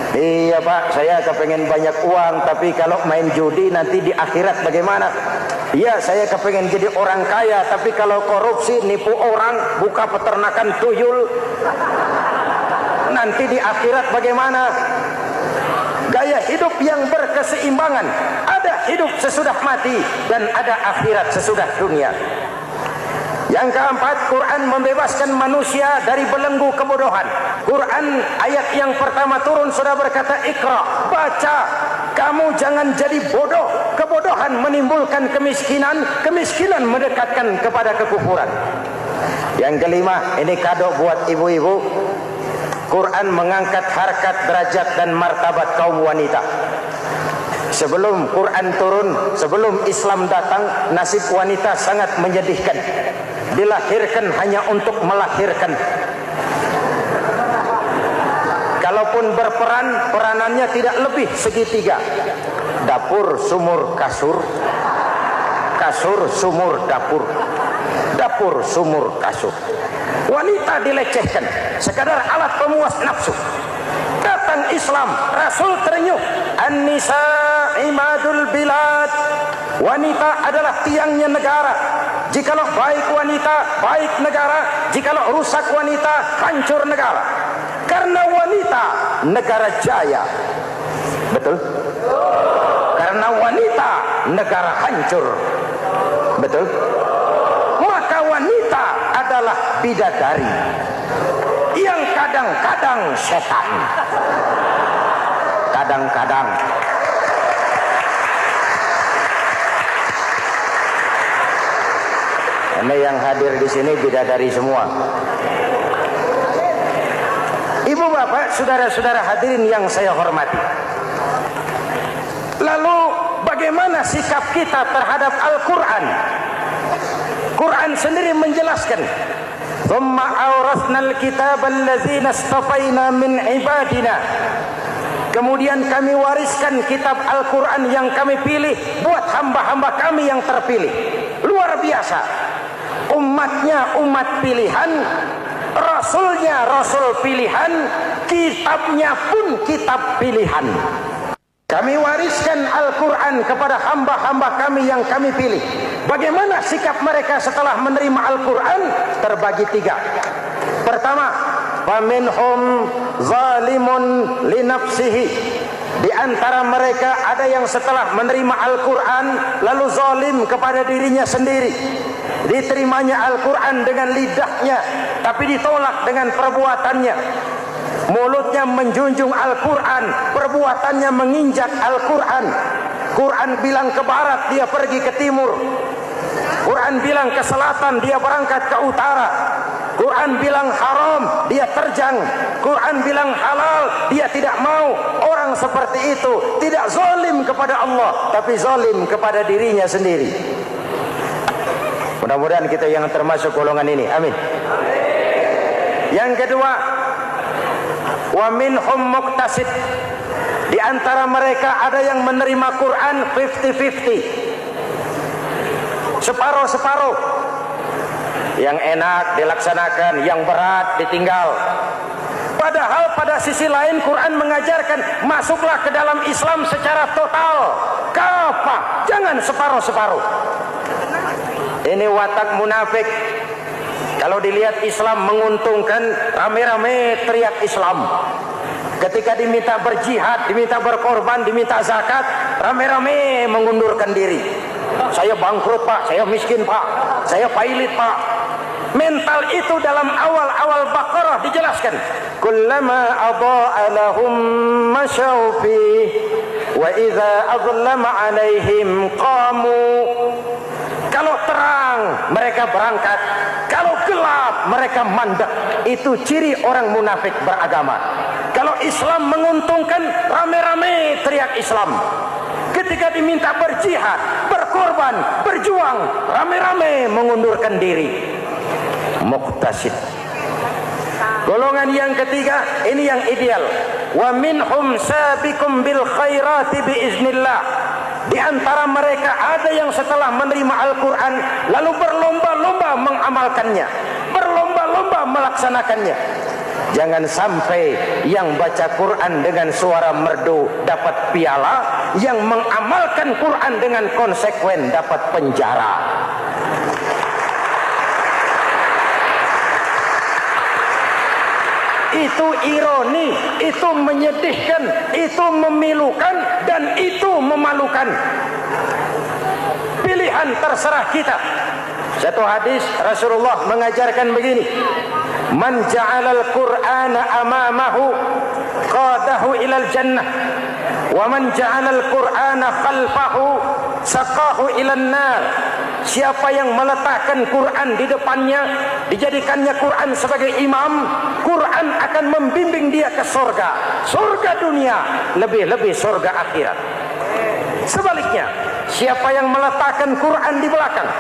Iya Pak, saya kepengen banyak uang, tapi kalau main judi nanti di akhirat bagaimana? Iya, saya kepengen jadi orang kaya, tapi kalau korupsi, nipu orang, buka peternakan tuyul, nanti di akhirat bagaimana? Gaya hidup yang berkeseimbangan. Ada hidup sesudah mati dan ada akhirat sesudah dunia. Yang keempat, Quran membebaskan manusia dari belenggu kebodohan. Quran ayat yang pertama turun sudah berkata, Iqra, baca. Kamu jangan jadi bodoh. Kebodohan menimbulkan kemiskinan, kemiskinan mendekatkan kepada kekufuran. Yang kelima, ini kado buat ibu-ibu. Quran mengangkat harkat, derajat dan martabat kaum wanita. Sebelum Quran turun, sebelum Islam datang, nasib wanita sangat menyedihkan. Dilahirkan hanya untuk melahirkan. Kalaupun berperan, peranannya tidak lebih segitiga. Dapur, sumur, kasur. Kasur, sumur, dapur. Dapur, sumur, kasur. Wanita dilecehkan, sekadar alat pemuas nafsu. Datang Islam, Rasul terenyuh. An-nisa imadul bilad. Wanita adalah tiangnya negara. Jikalau baik wanita, baik negara. Jikalau rusak wanita, hancur negara. Karena wanita, negara jaya. Betul? Karena wanita, negara hancur. Betul? Maka wanita adalah bidadari yang kadang-kadang setan. Kadang-kadang. Ini yang hadir di sini bidadari semua. Ibu bapak, saudara-saudara hadirin yang saya hormati. Lalu bagaimana sikap kita terhadap Al-Quran? Quran sendiri menjelaskan, "Tsumma awrasnal kitaba allazina istafaina min ibadina." Kemudian kami wariskan kitab Al-Quran yang kami pilih buat hamba-hamba kami yang terpilih. Luar biasa. Umatnya umat pilihan, Rasulnya Rasul pilihan, kitabnya pun kitab pilihan. Kami wariskan Al-Quran kepada hamba-hamba kami yang kami pilih. Bagaimana sikap mereka setelah menerima Al-Quran? Terbagi tiga. Pertama, faminhum zalimun linafsihi. Di antara mereka ada yang setelah menerima Al-Quran lalu zalim kepada dirinya sendiri. Diterimanya Al-Quran dengan lidahnya, tapi ditolak dengan perbuatannya. Mulutnya menjunjung Al-Quran, perbuatannya menginjak Al-Quran. Quran bilang ke barat, dia pergi ke timur. Quran bilang ke selatan, dia berangkat ke utara. Quran bilang haram, dia terjang. Quran bilang halal, dia tidak mau. Orang seperti itu tidak zalim kepada Allah, tapi zalim kepada dirinya sendiri. Mudah-mudahan kita yang termasuk golongan ini. Amin. Yang kedua, wa minhum muqtasid. Di antara mereka ada yang menerima Quran 50-50. Separuh-separuh. Yang enak dilaksanakan, yang berat ditinggal. Padahal pada sisi lain Quran mengajarkan masuklah ke dalam Islam secara total. Kafah, jangan separuh-separuh. Ini watak munafik. Kalau dilihat Islam menguntungkan, rame-rame teriak Islam. Ketika diminta berjihad, diminta berkorban, diminta zakat, rame-rame mengundurkan diri. Saya bangkrut Pak, saya miskin Pak, saya pailit Pak. Mental itu dalam awal-awal Baqarah dijelaskan. Kullama adha'a lahum masyaw fi wa idza adlama 'alaihim qamu. Kalau terang mereka berangkat, kalau gelap mereka mandek. Itu ciri orang munafik beragama. Kalau Islam menguntungkan, rame-rame teriak Islam. Ketika diminta berjihad, berkorban, berjuang, rame-rame mengundurkan diri. Muqtasid. Golongan yang ketiga, ini yang ideal. Wa minhum sabiqum bil khairati biiznillah. Di antara mereka ada yang setelah menerima Al-Quran lalu berlomba-lomba mengamalkannya, berlomba-lomba melaksanakannya. Jangan sampai yang baca Quran dengan suara merdu dapat piala, yang mengamalkan Quran dengan konsekuen dapat penjara. Itu ironi, itu menyedihkan, itu memilukan, dan itu memalukan. Pilihan terserah kita. Satu hadis Rasulullah mengajarkan begini: man ja'alal Qur'ana amamahu qadahu ilal jannah, wa man ja'alal Qur'ana khalfahu saqahu ilan nar. Siapa yang meletakkan Quran di depannya, dijadikannya Quran sebagai imam, Quran akan membimbing dia ke surga, surga dunia, lebih-lebih surga akhirat. Sebaliknya, siapa yang meletakkan Quran di belakang,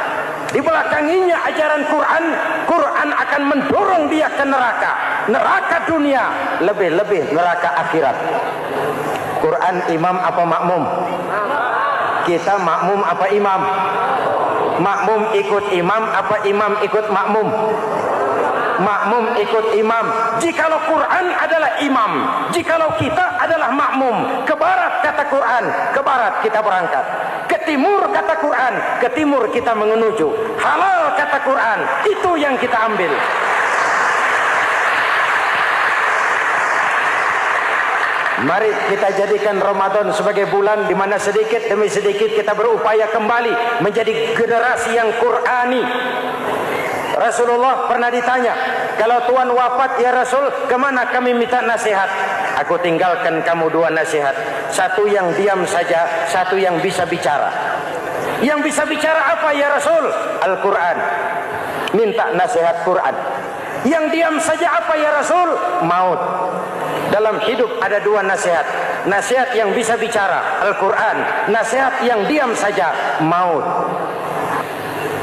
dibelakanginya ajaran Quran, Quran akan mendorong dia ke neraka, neraka dunia, lebih-lebih neraka akhirat. Quran imam apa makmum? Kita makmum apa imam? Makmum ikut imam apa imam ikut makmum? Makmum ikut imam. Jikalau Quran adalah imam, jikalau kita adalah makmum. Ke barat kata Quran, ke barat kita berangkat. Ke timur kata Quran, ke timur kita menuju. Halal kata Quran, itu yang kita ambil. Mari kita jadikan Ramadan sebagai bulan di mana sedikit demi sedikit kita berupaya kembali menjadi generasi yang Qurani. Rasulullah pernah ditanya, kalau Tuhan wafat ya Rasul, kemana kami minta nasihat? Aku tinggalkan kamu dua nasihat. Satu yang diam saja, satu yang bisa bicara. Yang bisa bicara apa ya Rasul? Al-Quran. Minta nasihat Quran. Yang diam saja apa ya Rasul? Maut. Dalam hidup ada dua nasihat. Nasihat yang bisa bicara, Al-Quran. Nasihat yang diam saja, maut.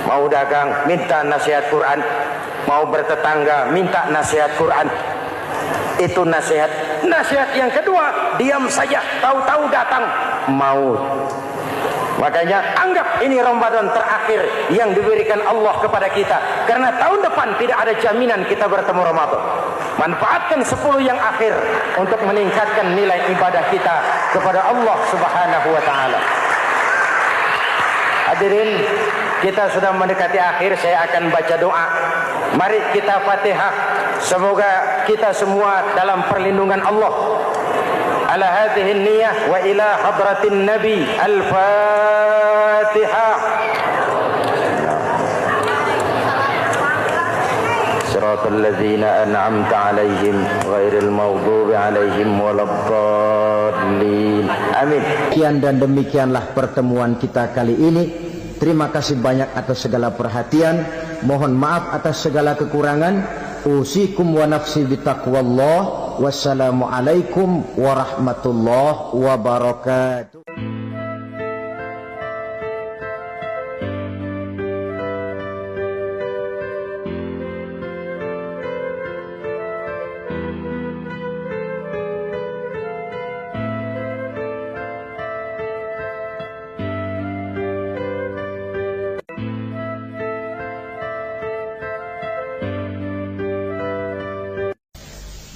Mau dagang, minta nasihat Quran. Mau bertetangga, minta nasihat Quran. Itu nasihat. Nasihat yang kedua, diam saja, tahu-tahu datang maut. Makanya anggap ini Ramadan terakhir yang diberikan Allah kepada kita, karena tahun depan tidak ada jaminan kita bertemu Ramadan. Manfaatkan 10 yang akhir untuk meningkatkan nilai ibadah kita kepada Allah Subhanahu wa taala. Hadirin, kita sudah mendekati akhir, saya akan baca doa. Mari kita Fatihah. Semoga kita semua dalam perlindungan Allah. Ala hadhihi niyyah wa ila hadratin nabi. Al-Fatihah. Siratal ladzina an'amta 'alaihim ghairil maghdubi 'alaihim waladdallin. Amin. Sekian dan demikianlah pertemuan kita kali ini. Terima kasih banyak atas segala perhatian. Mohon maaf atas segala kekurangan. Usikum wa nafsi bitaqwallah. Wassalamualaikum warahmatullahi wabarakatuh.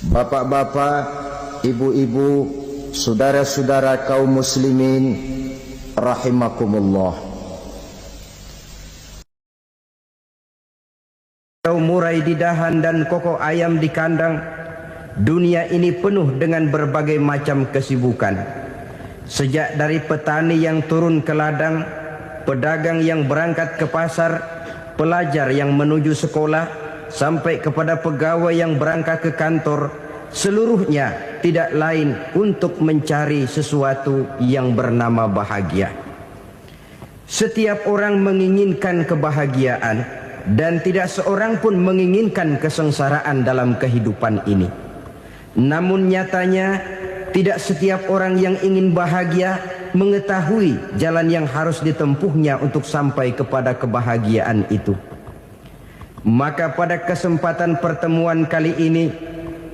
Bapak-bapak, ibu-ibu, saudara-saudara kaum muslimin rahimakumullah. Murai di dahan dan koko ayam di kandang. Dunia ini penuh dengan berbagai macam kesibukan. Sejak dari petani yang turun ke ladang, pedagang yang berangkat ke pasar, pelajar yang menuju sekolah, sampai kepada pegawai yang berangkat ke kantor, seluruhnya tidak lain untuk mencari sesuatu yang bernama bahagia. Setiap orang menginginkan kebahagiaan, dan tidak seorang pun menginginkan kesengsaraan dalam kehidupan ini. Namun nyatanya, tidak setiap orang yang ingin bahagia mengetahui jalan yang harus ditempuhnya untuk sampai kepada kebahagiaan itu. Maka pada kesempatan pertemuan kali ini,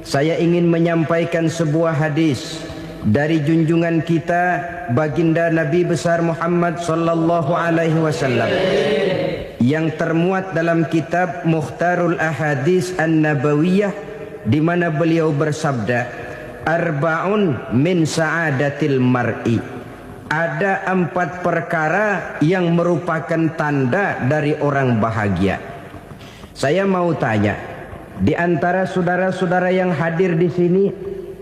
saya ingin menyampaikan sebuah hadis dari junjungan kita baginda Nabi besar Muhammad sallallahu alaihi wasallam yang termuat dalam kitab Mukhtarul Ahadits An-Nabawiyah di mana beliau bersabda, arba'un min sa'adatil mar'i. Ada 4 perkara yang merupakan tanda dari orang bahagia. Saya mau tanya, di antara saudara-saudara yang hadir di sini,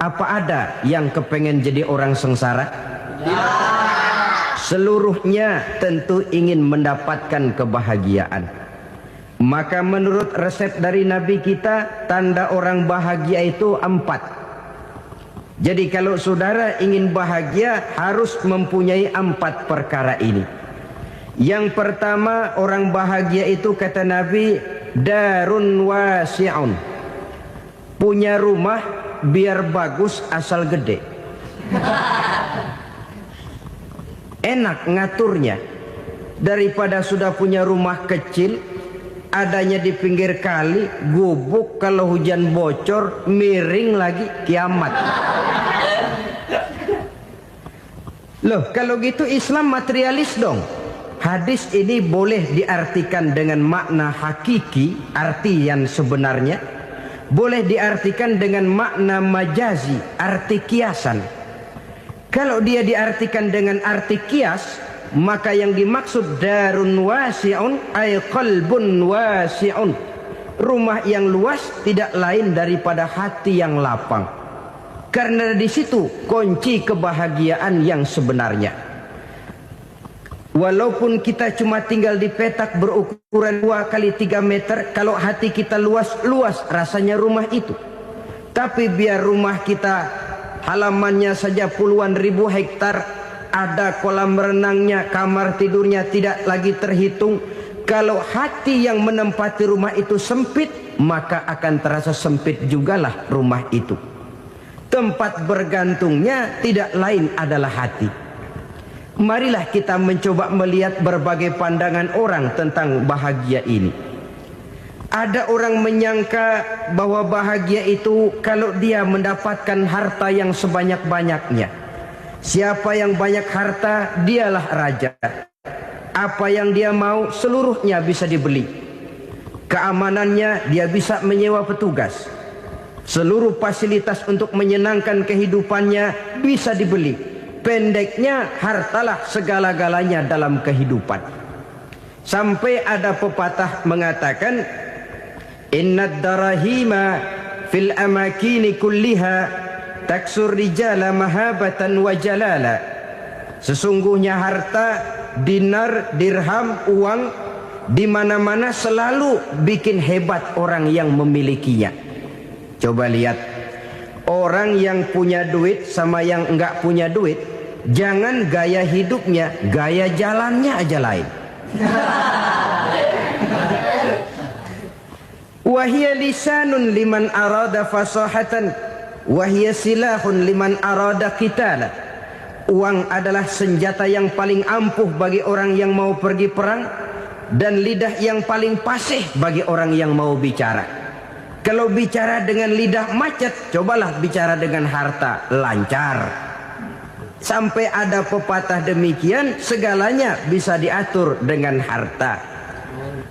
apa ada yang kepengen jadi orang sengsara? Ya. Seluruhnya tentu ingin mendapatkan kebahagiaan. Maka menurut resep dari Nabi kita, tanda orang bahagia itu 4. Jadi kalau saudara ingin bahagia, harus mempunyai 4 perkara ini. Yang pertama, orang bahagia itu kata Nabi, darun wasi'un. Punya rumah biar bagus asal gede. Enak ngaturnya. Daripada sudah punya rumah kecil, adanya di pinggir kali, gubuk, kalau hujan bocor, miring lagi, kiamat. Loh, kalau gitu Islam materialis dong. Hadis ini boleh diartikan dengan makna hakiki, arti yang sebenarnya. Boleh diartikan dengan makna majazi, arti kiasan. Kalau dia diartikan dengan arti kias, maka yang dimaksud darun wasi'un ay qalbun wasi'un. Rumah yang luas tidak lain daripada hati yang lapang. Karena di situ kunci kebahagiaan yang sebenarnya. Walaupun kita cuma tinggal di petak berukuran 2 kali 3 meter, kalau hati kita luas-luas rasanya rumah itu. Tapi biar rumah kita halamannya saja puluhan ribu hektar, ada kolam renangnya, kamar tidurnya tidak lagi terhitung. Kalau hati yang menempati rumah itu sempit, maka akan terasa sempit jugalah rumah itu. Tempat bergantungnya tidak lain adalah hati. Marilah kita mencoba melihat berbagai pandangan orang tentang bahagia ini. Ada orang menyangka bahwa bahagia itu kalau dia mendapatkan harta yang sebanyak-banyaknya. Siapa yang banyak harta, dialah raja. Apa yang dia mau, seluruhnya bisa dibeli. Keamanannya, dia bisa menyewa petugas. Seluruh fasilitas untuk menyenangkan kehidupannya bisa dibeli. Pendeknya, hartalah segala-galanya dalam kehidupan. Sampai ada pepatah mengatakan, innad darahima fil amakini kulliha taksur rijala mahabatan wa jalala. Sesungguhnya harta, dinar, dirham, uang di mana-mana selalu bikin hebat orang yang memilikinya. Coba lihat, orang yang punya duit sama yang enggak punya duit, jangan gaya hidupnya, gaya jalannya aja lain. Wahia lisanun liman arada fasahatan, wahia silahun liman arada qitala. Uang adalah senjata yang paling ampuh bagi orang yang mau pergi perang, dan lidah yang paling fasih bagi orang yang mau bicara. Kalau bicara dengan lidah macet, cobalah bicara dengan harta, lancar. Sampai ada pepatah demikian, segalanya bisa diatur dengan harta.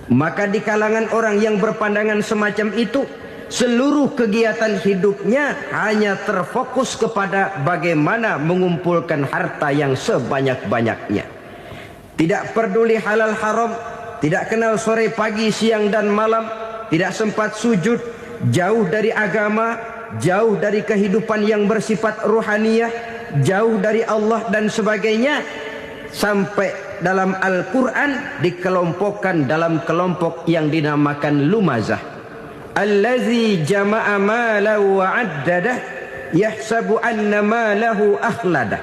Maka di kalangan orang yang berpandangan semacam itu, seluruh kegiatan hidupnya hanya terfokus kepada bagaimana mengumpulkan harta yang sebanyak-banyaknya. Tidak peduli halal haram, tidak kenal sore pagi siang dan malam, tidak sempat sujud, jauh dari agama, jauh dari kehidupan yang bersifat ruhaniyah, jauh dari Allah dan sebagainya. Sampai dalam Al-Quran dikelompokkan dalam kelompok yang dinamakan lumazah. Allazi jama'a malahu wa 'addadah yahsabu anna malahu akhladah.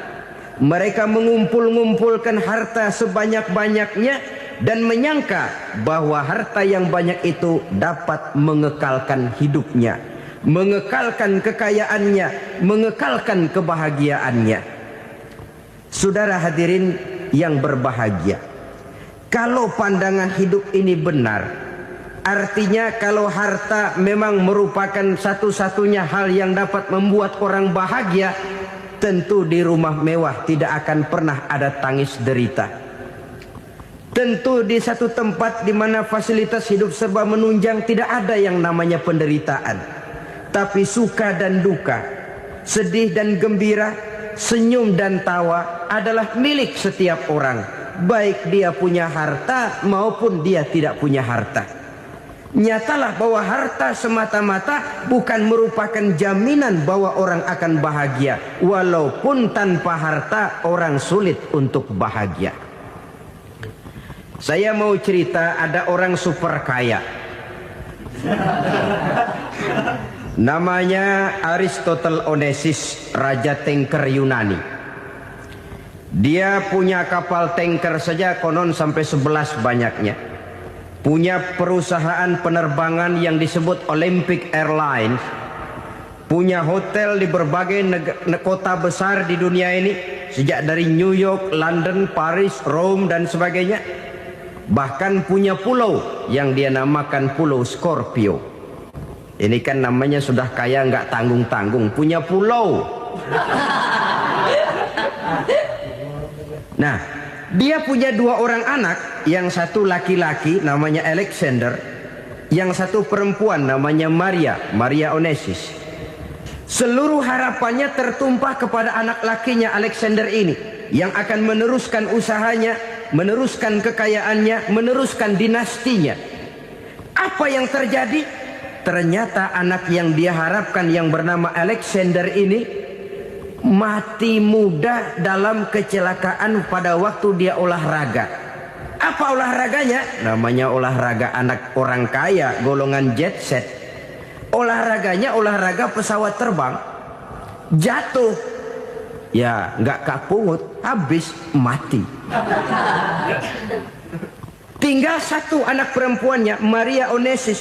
Mereka mengumpul-ngumpulkan harta sebanyak-banyaknya dan menyangka bahwa harta yang banyak itu dapat mengekalkan hidupnya, mengekalkan kekayaannya, mengekalkan kebahagiaannya. Saudara hadirin yang berbahagia, kalau pandangan hidup ini benar, artinya kalau harta memang merupakan satu-satunya hal yang dapat membuat orang bahagia, tentu di rumah mewah tidak akan pernah ada tangis derita. Tentu di satu tempat di mana fasilitas hidup serba menunjang tidak ada yang namanya penderitaan. Tapi suka dan duka, sedih dan gembira, senyum dan tawa adalah milik setiap orang, baik dia punya harta maupun dia tidak punya harta. Nyatalah bahwa harta semata-mata bukan merupakan jaminan bahwa orang akan bahagia, walaupun tanpa harta orang sulit untuk bahagia. Saya mau cerita, ada orang super kaya, namanya Aristotle Onesimus, raja tanker Yunani. Dia punya kapal tanker saja konon sampai 11 banyaknya. Punya perusahaan penerbangan yang disebut Olympic Airlines. Punya hotel di berbagai kota besar di dunia ini, sejak dari New York, London, Paris, Rome dan sebagainya. Bahkan punya pulau yang dia namakan Pulau Scorpio. Ini kan namanya sudah kaya nggak tanggung-tanggung, punya pulau. Nah, dia punya 2 orang anak, yang satu laki-laki namanya Alexander, yang satu perempuan namanya Maria Onesimus. Seluruh harapannya tertumpah kepada anak lakinya Alexander ini, yang akan meneruskan usahanya, meneruskan kekayaannya, meneruskan dinastinya. Apa yang terjadi? Ternyata anak yang dia harapkan yang bernama Alexander ini mati muda dalam kecelakaan pada waktu dia olahraga. Apa olahraganya? Namanya olahraga anak orang kaya, golongan jet set. Olahraganya olahraga pesawat terbang. Jatuh, ya nggak kapungut, habis mati. Tinggal satu anak perempuannya, Maria Onesimus.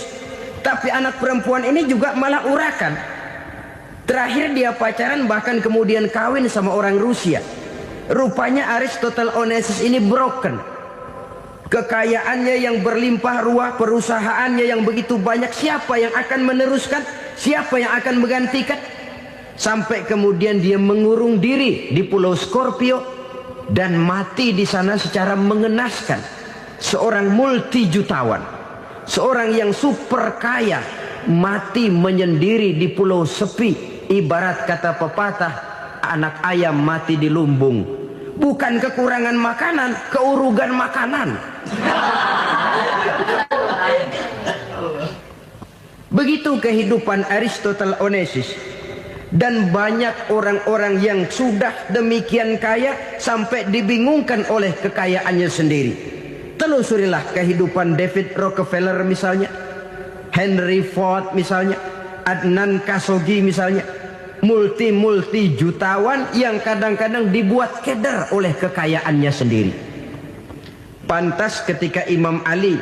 Tapi anak perempuan ini juga malah urakan. Terakhir dia pacaran, bahkan kemudian kawin sama orang Rusia. Rupanya Aristotle Onesimus ini broken. Kekayaannya yang berlimpah ruah, perusahaannya yang begitu banyak, siapa yang akan meneruskan? Siapa yang akan menggantikan? Sampai kemudian dia mengurung diri di Pulau Scorpio dan mati di sana secara mengenaskan. Seorang multijutawan, seorang yang super kaya, mati menyendiri di pulau sepi. Ibarat kata pepatah, anak ayam mati di lumbung. Bukan kekurangan makanan, keurugan makanan. Begitu kehidupan Aristotle Onesimus. Dan banyak orang-orang yang sudah demikian kaya sampai dibingungkan oleh kekayaannya sendiri. Telusurilah kehidupan David Rockefeller misalnya, Henry Ford misalnya, Adnan Khashoggi misalnya. Multi jutawan yang kadang-kadang dibuat keder oleh kekayaannya sendiri. Pantas ketika Imam Ali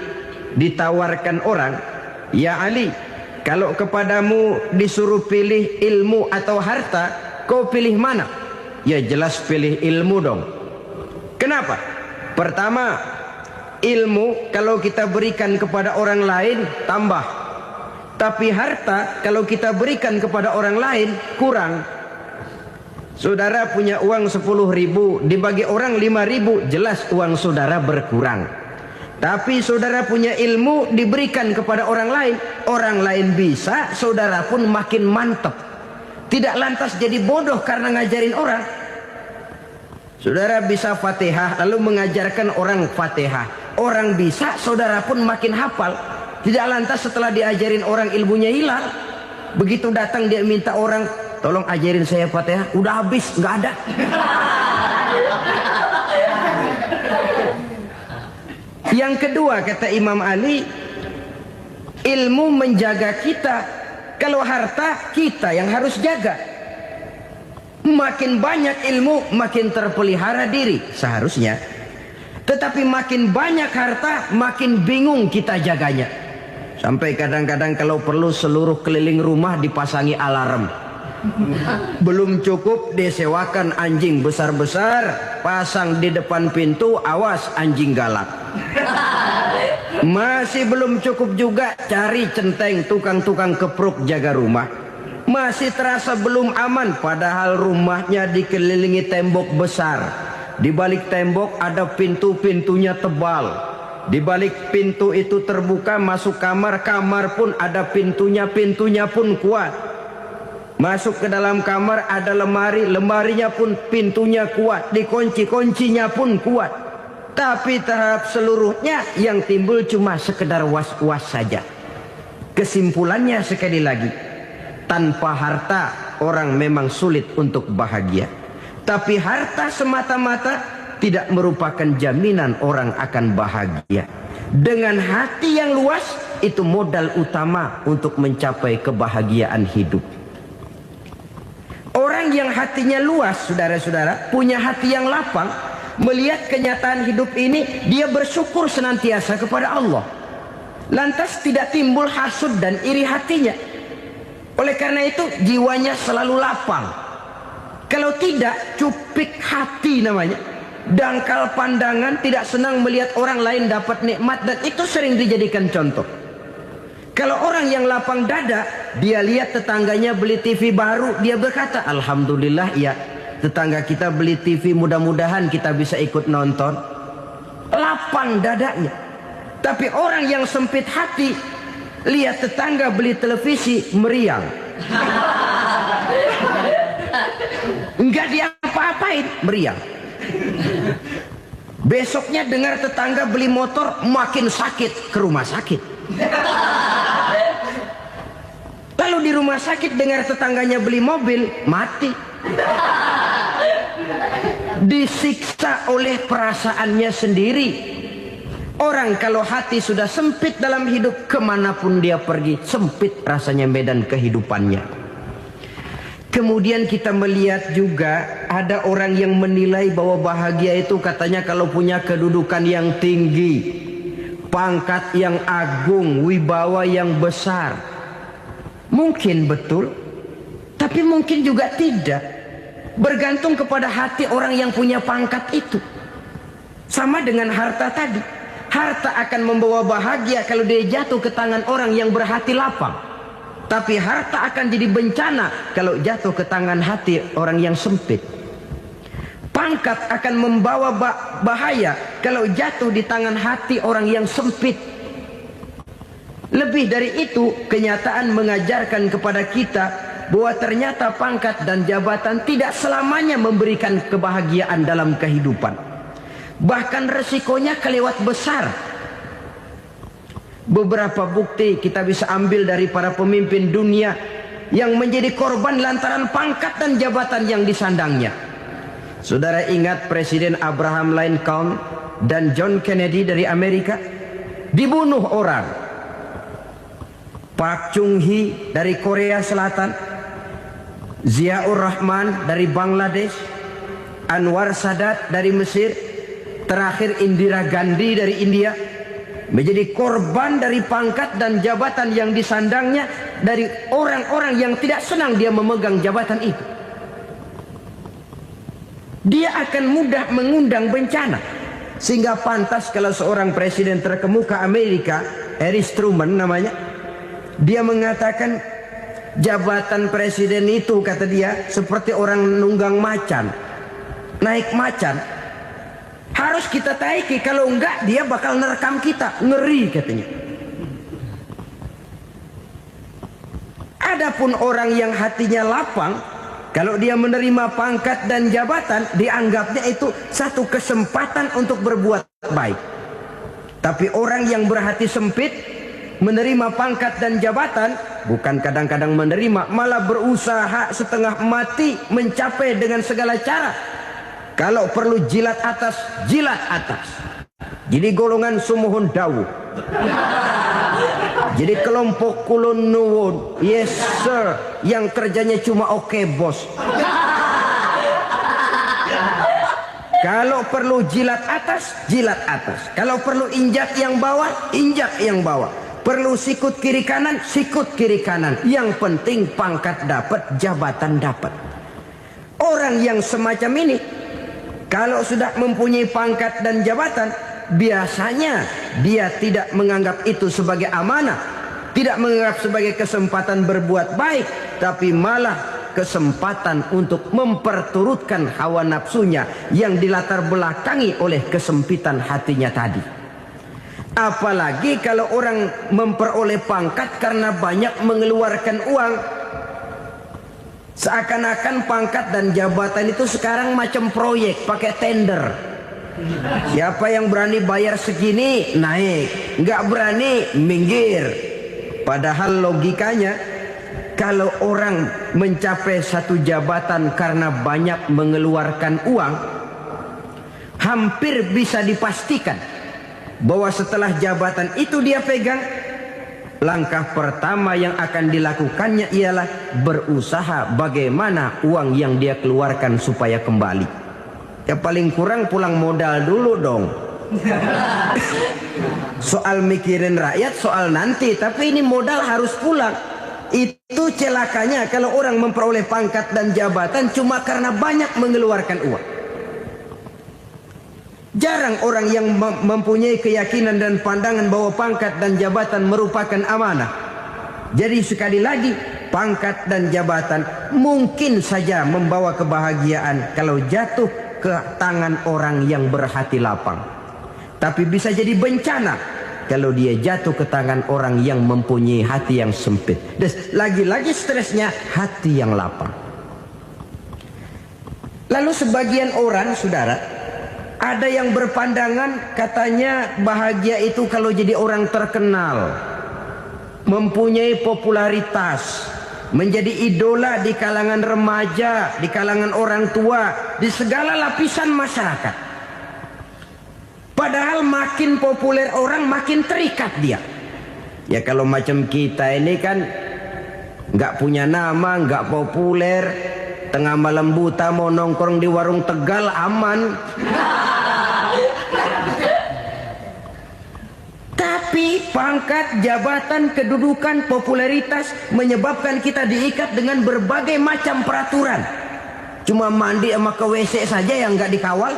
ditawarkan orang, "Ya Ali, kalau kepadamu disuruh pilih ilmu atau harta, kau pilih mana?" Ya jelas pilih ilmu dong. Kenapa? Pertama, ilmu kalau kita berikan kepada orang lain tambah. Tapi harta kalau kita berikan kepada orang lain kurang. Saudara punya uang 10.000, dibagi orang 5.000, jelas uang saudara berkurang. Tapi saudara punya ilmu, diberikan kepada orang lain bisa, saudara pun makin mantap. Tidak lantas jadi bodoh karena ngajarin orang. Saudara bisa Fatihah lalu mengajarkan orang Fatihah. Orang bisa, saudara pun makin hafal. Tidak lantas setelah diajarin orang ilmunya hilang. Begitu datang dia minta orang, "Tolong ajarin saya Fatihah." Udah habis, nggak ada. Yang kedua kata Imam Ali, ilmu menjaga kita. Kalau harta kita yang harus jaga. Makin banyak ilmu makin terpelihara diri seharusnya. Tetapi makin banyak harta makin bingung kita jaganya. Sampai kadang-kadang kalau perlu seluruh keliling rumah dipasangi alarm. Belum cukup disewakan anjing besar-besar, pasang di depan pintu, awas anjing galak. Masih belum cukup juga, cari centeng tukang-tukang kepruk jaga rumah. Masih terasa belum aman, padahal rumahnya dikelilingi tembok besar. Di balik tembok ada pintu-pintunya tebal. Di balik pintu itu terbuka masuk kamar, kamar pun ada pintunya, pintunya pun kuat. Masuk ke dalam kamar, ada lemari, lemarinya pun pintunya kuat, dikunci, kuncinya pun kuat. Tapi terhadap seluruhnya yang timbul cuma sekedar was-was saja. Kesimpulannya sekali lagi, tanpa harta orang memang sulit untuk bahagia. Tapi harta semata-mata tidak merupakan jaminan orang akan bahagia. Dengan hati yang luas, itu modal utama untuk mencapai kebahagiaan hidup. Orang yang hatinya luas, saudara-saudara, punya hati yang lapang, melihat kenyataan hidup ini, dia bersyukur senantiasa kepada Allah. Lantas tidak timbul hasud dan iri hatinya. Oleh karena itu, jiwanya selalu lapang. Kalau tidak, cupik hati namanya. Dangkal pandangan, tidak senang melihat orang lain dapat nikmat, dan itu sering dijadikan contoh. Kalau orang yang lapang dada, dia lihat tetangganya beli TV baru, dia berkata, alhamdulillah ya, tetangga kita beli TV, mudah-mudahan kita bisa ikut nonton. Lapang dadanya. Tapi orang yang sempit hati, lihat tetangga beli televisi, meriang. Enggak dia apa-apain, meriang. Besoknya dengar tetangga beli motor, makin sakit, ke rumah sakit. Lalu di rumah sakit dengar tetangganya beli mobil, mati. Disiksa oleh perasaannya sendiri. Orang kalau hati sudah sempit dalam hidup, kemanapun dia pergi, sempit rasanya medan kehidupannya. Kemudian kita melihat juga ada orang yang menilai bahwa bahagia itu katanya kalau punya kedudukan yang tinggi, pangkat yang agung, wibawa yang besar. Mungkin betul, tapi mungkin juga tidak. Bergantung kepada hati orang yang punya pangkat itu. Sama dengan harta tadi. Harta akan membawa bahagia kalau dia jatuh ke tangan orang yang berhati lapang. Tapi harta akan jadi bencana kalau jatuh ke tangan hati orang yang sempit. Pangkat akan membawa bahaya kalau jatuh di tangan hati orang yang sempit. Lebih dari itu, kenyataan mengajarkan kepada kita bahwa ternyata pangkat dan jabatan tidak selamanya memberikan kebahagiaan dalam kehidupan. Bahkan resikonya kelewat besar. Beberapa bukti kita bisa ambil dari para pemimpin dunia yang menjadi korban lantaran pangkat dan jabatan yang disandangnya. Saudara ingat Presiden Abraham Lincoln dan John Kennedy dari Amerika? Dibunuh orang. Park Chung-hee dari Korea Selatan, Ziaur Rahman dari Bangladesh, Anwar Sadat dari Mesir, terakhir Indira Gandhi dari India, menjadi korban dari pangkat dan jabatan yang disandangnya dari orang-orang yang tidak senang dia memegang jabatan itu. Dia akan mudah mengundang bencana. Sehingga pantas kalau seorang presiden terkemuka Amerika, Harry Truman namanya, dia mengatakan jabatan presiden itu, kata dia, seperti orang nunggang macan, naik macan. Harus kita taiki, kalau enggak dia bakal nerekam kita, ngeri katanya. Adapun orang yang hatinya lapang, kalau dia menerima pangkat dan jabatan, dianggapnya itu satu kesempatan untuk berbuat baik. Tapi orang yang berhati sempit, menerima pangkat dan jabatan, bukan kadang-kadang menerima, malah berusaha setengah mati mencapai dengan segala cara. Kalau perlu jilat atas, jilat atas. Jadi golongan sumuhun dawu. Jadi kelompok kulon nuwun, yes sir, yang kerjanya cuma oke bos. Kalau perlu jilat atas, jilat atas. Kalau perlu injak yang bawah, injak yang bawah. Perlu sikut kiri kanan, sikut kiri kanan. Yang penting pangkat dapat, jabatan dapat. Orang yang semacam ini, kalau sudah mempunyai pangkat dan jabatan, biasanya dia tidak menganggap itu sebagai amanah, tidak menganggap sebagai kesempatan berbuat baik, tapi malah kesempatan untuk memperturutkan hawa nafsunya yang dilatar belakangi oleh kesempitan hatinya tadi. Apalagi kalau orang memperoleh pangkat karena banyak mengeluarkan uang. Seakan-akan pangkat dan jabatan itu sekarang macam proyek, pakai tender. Siapa yang berani bayar segini naik, nggak berani minggir. Padahal logikanya, kalau orang mencapai satu jabatan karena banyak mengeluarkan uang, hampir bisa dipastikan bahwa setelah jabatan itu dia pegang, langkah pertama yang akan dilakukannya ialah berusaha bagaimana uang yang dia keluarkan supaya kembali. Ya paling kurang pulang modal dulu dong. Soal mikirin rakyat soal nanti, tapi ini modal harus pulang. Itu celakanya kalau orang memperoleh pangkat dan jabatan cuma karena banyak mengeluarkan uang. Jarang orang yang mempunyai keyakinan dan pandangan bahwa pangkat dan jabatan merupakan amanah. Jadi sekali lagi, pangkat dan jabatan mungkin saja membawa kebahagiaan kalau jatuh ke tangan orang yang berhati lapang. Tapi bisa jadi bencana kalau dia jatuh ke tangan orang yang mempunyai hati yang sempit. Dan lagi-lagi stresnya hati yang lapang. Lalu sebagian orang, saudara, ada yang berpandangan katanya bahagia itu kalau jadi orang terkenal, mempunyai popularitas, menjadi idola di kalangan remaja, di kalangan orang tua, di segala lapisan masyarakat. Padahal makin populer orang makin terikat dia. Ya kalau macam kita ini kan nggak punya nama, nggak populer, tengah malam buta mau nongkrong di warung Tegal aman. Tapi pangkat, jabatan, kedudukan, popularitas menyebabkan kita diikat dengan berbagai macam peraturan. Cuma mandi sama ke WC saja yang nggak dikawal.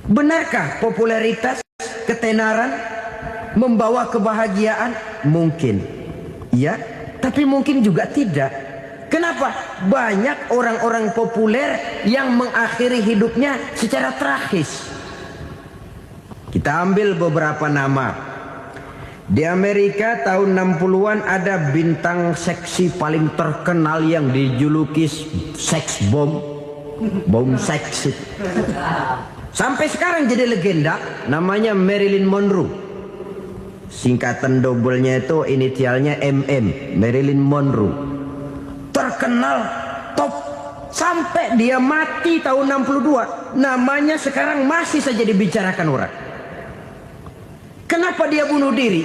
Benarkah popularitas, ketenaran membawa kebahagiaan? Mungkin. Ya, tapi mungkin juga tidak. Kenapa? Banyak orang-orang populer yang mengakhiri hidupnya secara tragis. Kita ambil beberapa nama. Di Amerika tahun 60-an ada bintang seksi paling terkenal yang dijuluki seks bom. Bom seks. Sampai sekarang jadi legenda, namanya Marilyn Monroe. Singkatan doublenya itu inisialnya MM, Marilyn Monroe. Terkenal top sampai dia mati tahun 62, namanya sekarang masih saja dibicarakan orang. Kenapa dia bunuh diri?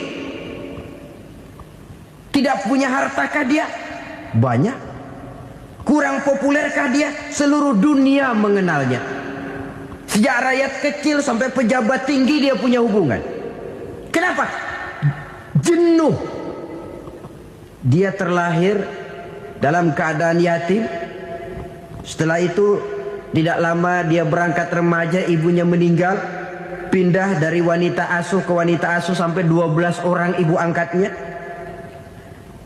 Tidak punya hartakah dia? Banyak. Kurang populerkah dia? Seluruh dunia mengenalnya. Sejak rakyat kecil sampai pejabat tinggi dia punya hubungan. Kenapa? Jenuh. Dia terlahir dalam keadaan yatim. Setelah itu tidak lama dia berangkat remaja, ibunya meninggal. Pindah dari wanita asuh ke wanita asuh sampai 12 orang ibu angkatnya.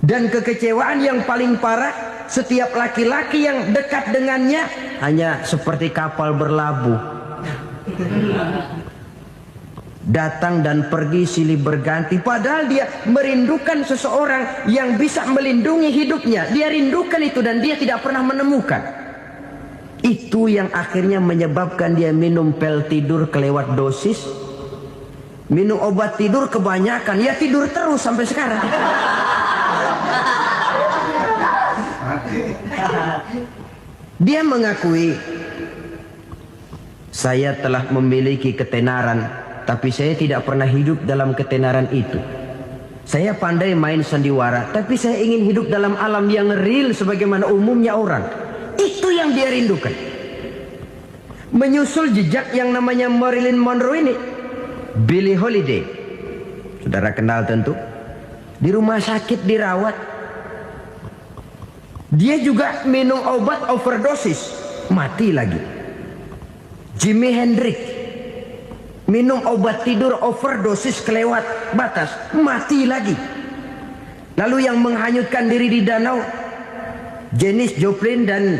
Dan kekecewaan yang paling parah, setiap laki-laki yang dekat dengannya hanya seperti kapal berlabuh. Datang dan pergi silih berganti. Padahal dia merindukan seseorang yang bisa melindungi hidupnya. Dia rindukan itu dan dia tidak pernah menemukan. Itu yang akhirnya menyebabkan dia minum pil tidur kelewat dosis, minum obat tidur kebanyakan. Ya tidur terus sampai sekarang. Dia mengakui, saya telah memiliki ketenaran, tapi saya tidak pernah hidup dalam ketenaran itu. Saya pandai main sandiwara, tapi saya ingin hidup dalam alam yang real sebagaimana umumnya orang. Itu yang dia rindukan. Menyusul jejak yang namanya Marilyn Monroe ini, Billie Holiday, saudara kenal tentu, di rumah sakit dirawat. Dia juga minum obat overdosis, mati lagi. Jimi Hendrix minum obat tidur overdosis kelewat batas, mati lagi. Lalu yang menghanyutkan diri di danau, Janis Joplin dan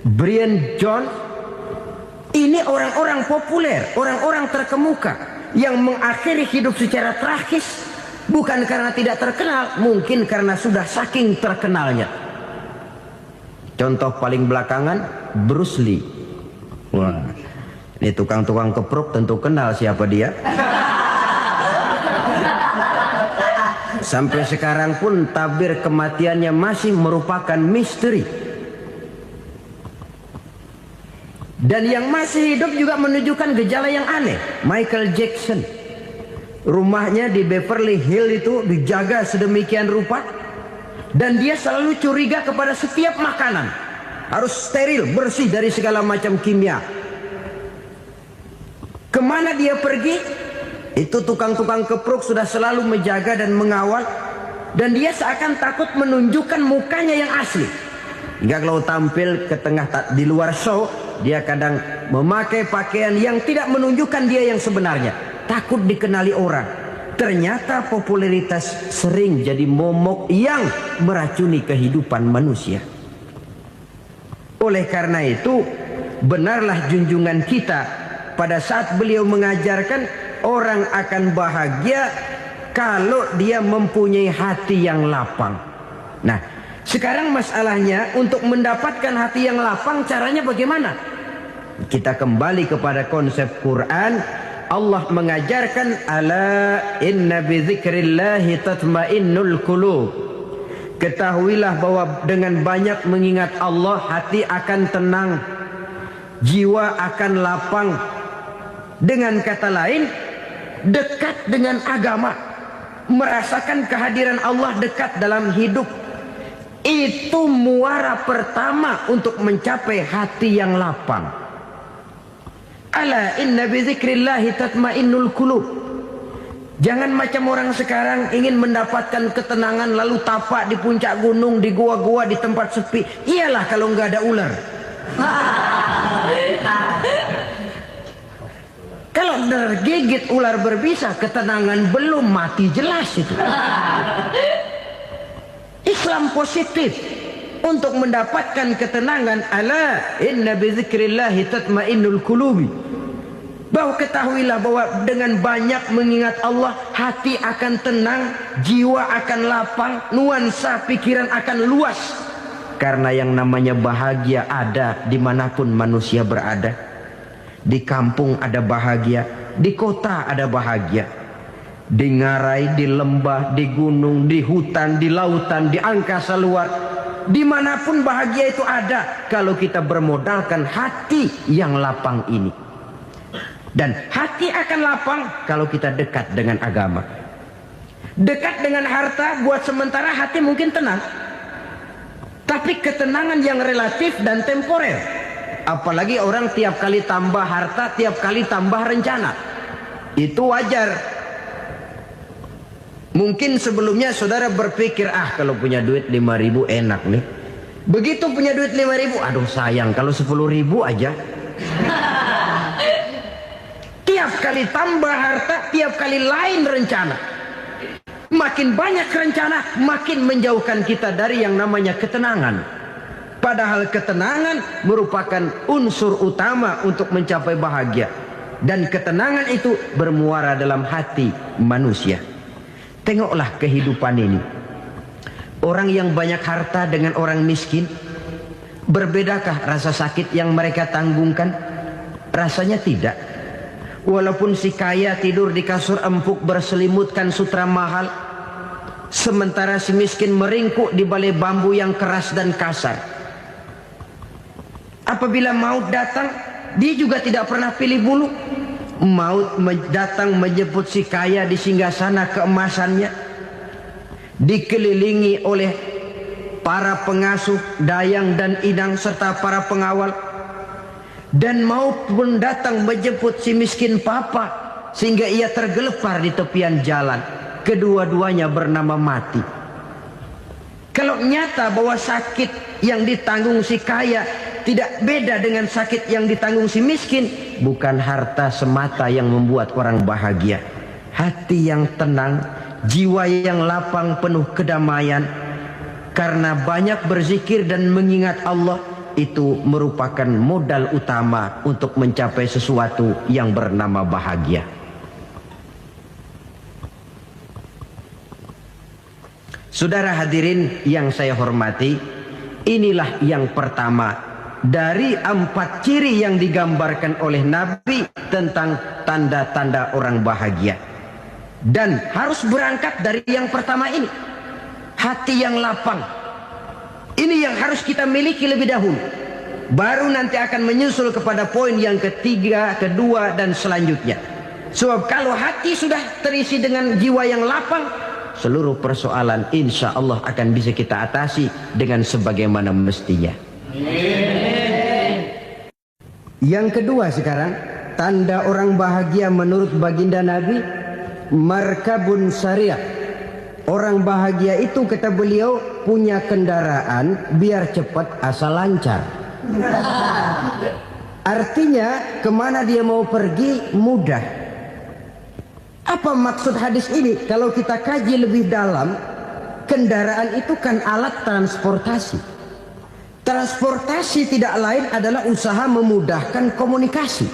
Brian Jones. Ini orang-orang populer, orang-orang terkemuka yang mengakhiri hidup secara tragis Bukan karena tidak terkenal, mungkin karena sudah saking terkenalnya. Contoh paling belakangan, Bruce Lee. Wah, ini tukang-tukang keprok tentu kenal siapa dia. Sampai sekarang pun tabir kematiannya masih merupakan misteri. Dan yang masih hidup juga menunjukkan gejala yang aneh. Michael Jackson, rumahnya di Beverly Hills itu dijaga sedemikian rupa, dan dia selalu curiga kepada setiap makanan harus steril, bersih dari segala macam kimia. Kemana dia pergi, itu tukang-tukang keprok sudah selalu menjaga dan mengawal, dan dia seakan takut menunjukkan mukanya yang asli. Hingga kalau tampil ke tengah di luar show, dia kadang memakai pakaian yang tidak menunjukkan dia yang sebenarnya, takut dikenali orang. Ternyata popularitas sering jadi momok yang meracuni kehidupan manusia. Oleh karena itu, benarlah junjungan kita pada saat beliau mengajarkan orang akan bahagia kalau dia mempunyai hati yang lapang. Nah, sekarang masalahnya untuk mendapatkan hati yang lapang, caranya bagaimana? Kita kembali kepada konsep Quran. Allah mengajarkan, ala inna bidzikrillahi tatmainnul qulub. Ketahuilah bahwa dengan banyak mengingat Allah, hati akan tenang, jiwa akan lapang. Dengan kata lain, dekat dengan agama, merasakan kehadiran Allah dekat dalam hidup, itu muara pertama untuk mencapai hati yang lapang. Ala inna bidzikrillahi tatmainnul qulub. Jangan macam orang sekarang ingin mendapatkan ketenangan lalu tapak di puncak gunung, di gua-gua, di tempat sepi. Iyalah kalau nggak ada ular. Kalau tergigit ular berbisa, ketenangan belum, mati jelas itu. Islam positif untuk mendapatkan ketenangan. Ala inna bidzikrillahi tatmainnul qulubi. Bahwa ketahuilah bahwa dengan banyak mengingat Allah, hati akan tenang, jiwa akan lapang, nuansa pikiran akan luas. Karena yang namanya bahagia ada dimanapun manusia berada. Di kampung ada bahagia, di kota ada bahagia, di ngarai, di lembah, di gunung, di hutan, di lautan, di angkasa luar, dimanapun bahagia itu ada kalau kita bermodalkan hati yang lapang ini. Dan hati akan lapang kalau kita dekat dengan agama. Dekat dengan harta buat sementara hati mungkin tenang, tapi ketenangan yang relatif dan temporer. Apalagi orang tiap kali tambah harta, tiap kali tambah rencana. Itu wajar. Mungkin sebelumnya saudara berpikir, kalau punya duit 5.000 enak nih. Begitu punya duit 5.000, aduh sayang kalau 10.000 aja. Tiap kali tambah harta, tiap kali lain rencana. Makin banyak rencana, makin menjauhkan kita dari yang namanya ketenangan. Padahal ketenangan merupakan unsur utama untuk mencapai bahagia. Dan ketenangan itu bermuara dalam hati manusia. Tengoklah kehidupan ini. Orang yang banyak harta dengan orang miskin, berbedakah rasa sakit yang mereka tanggungkan? Rasanya tidak. Walaupun si kaya tidur di kasur empuk berselimutkan sutra mahal, sementara si miskin meringkuk di balai bambu yang keras dan kasar. Apabila maut datang, dia juga tidak pernah pilih bulu. Maut datang menjemput si kaya di singgasana keemasannya, dikelilingi oleh para pengasuh, dayang dan inang serta para pengawal. Dan maut pun datang menjemput si miskin papa, sehingga ia tergelepar di tepian jalan. Kedua-duanya bernama mati. Kalau nyata bahwa sakit yang ditanggung si kaya tidak beda dengan sakit yang ditanggung si miskin, bukan harta semata yang membuat orang bahagia. Hati yang tenang, jiwa yang lapang penuh kedamaian, karena banyak berzikir dan mengingat Allah, itu merupakan modal utama untuk mencapai sesuatu yang bernama bahagia. Saudara hadirin yang saya hormati, inilah yang pertama dari 4 ciri yang digambarkan oleh Nabi tentang tanda-tanda orang bahagia. Dan harus berangkat dari yang pertama ini, hati yang lapang. Ini yang harus kita miliki lebih dahulu. Baru nanti akan menyusul kepada poin yang ketiga, kedua, dan selanjutnya. Sebab kalau hati sudah terisi dengan jiwa yang lapang, seluruh persoalan insya Allah akan bisa kita atasi dengan sebagaimana mestinya. Yang kedua sekarang, tanda orang bahagia menurut baginda Nabi, markabun syariah. Orang bahagia itu kata beliau punya kendaraan biar cepat asal lancar. Artinya kemana dia mau pergi mudah. Apa maksud hadis ini? Kalau kita kaji lebih dalam, kendaraan itu kan alat transportasi. Transportasi tidak lain adalah usaha memudahkan komunikasi.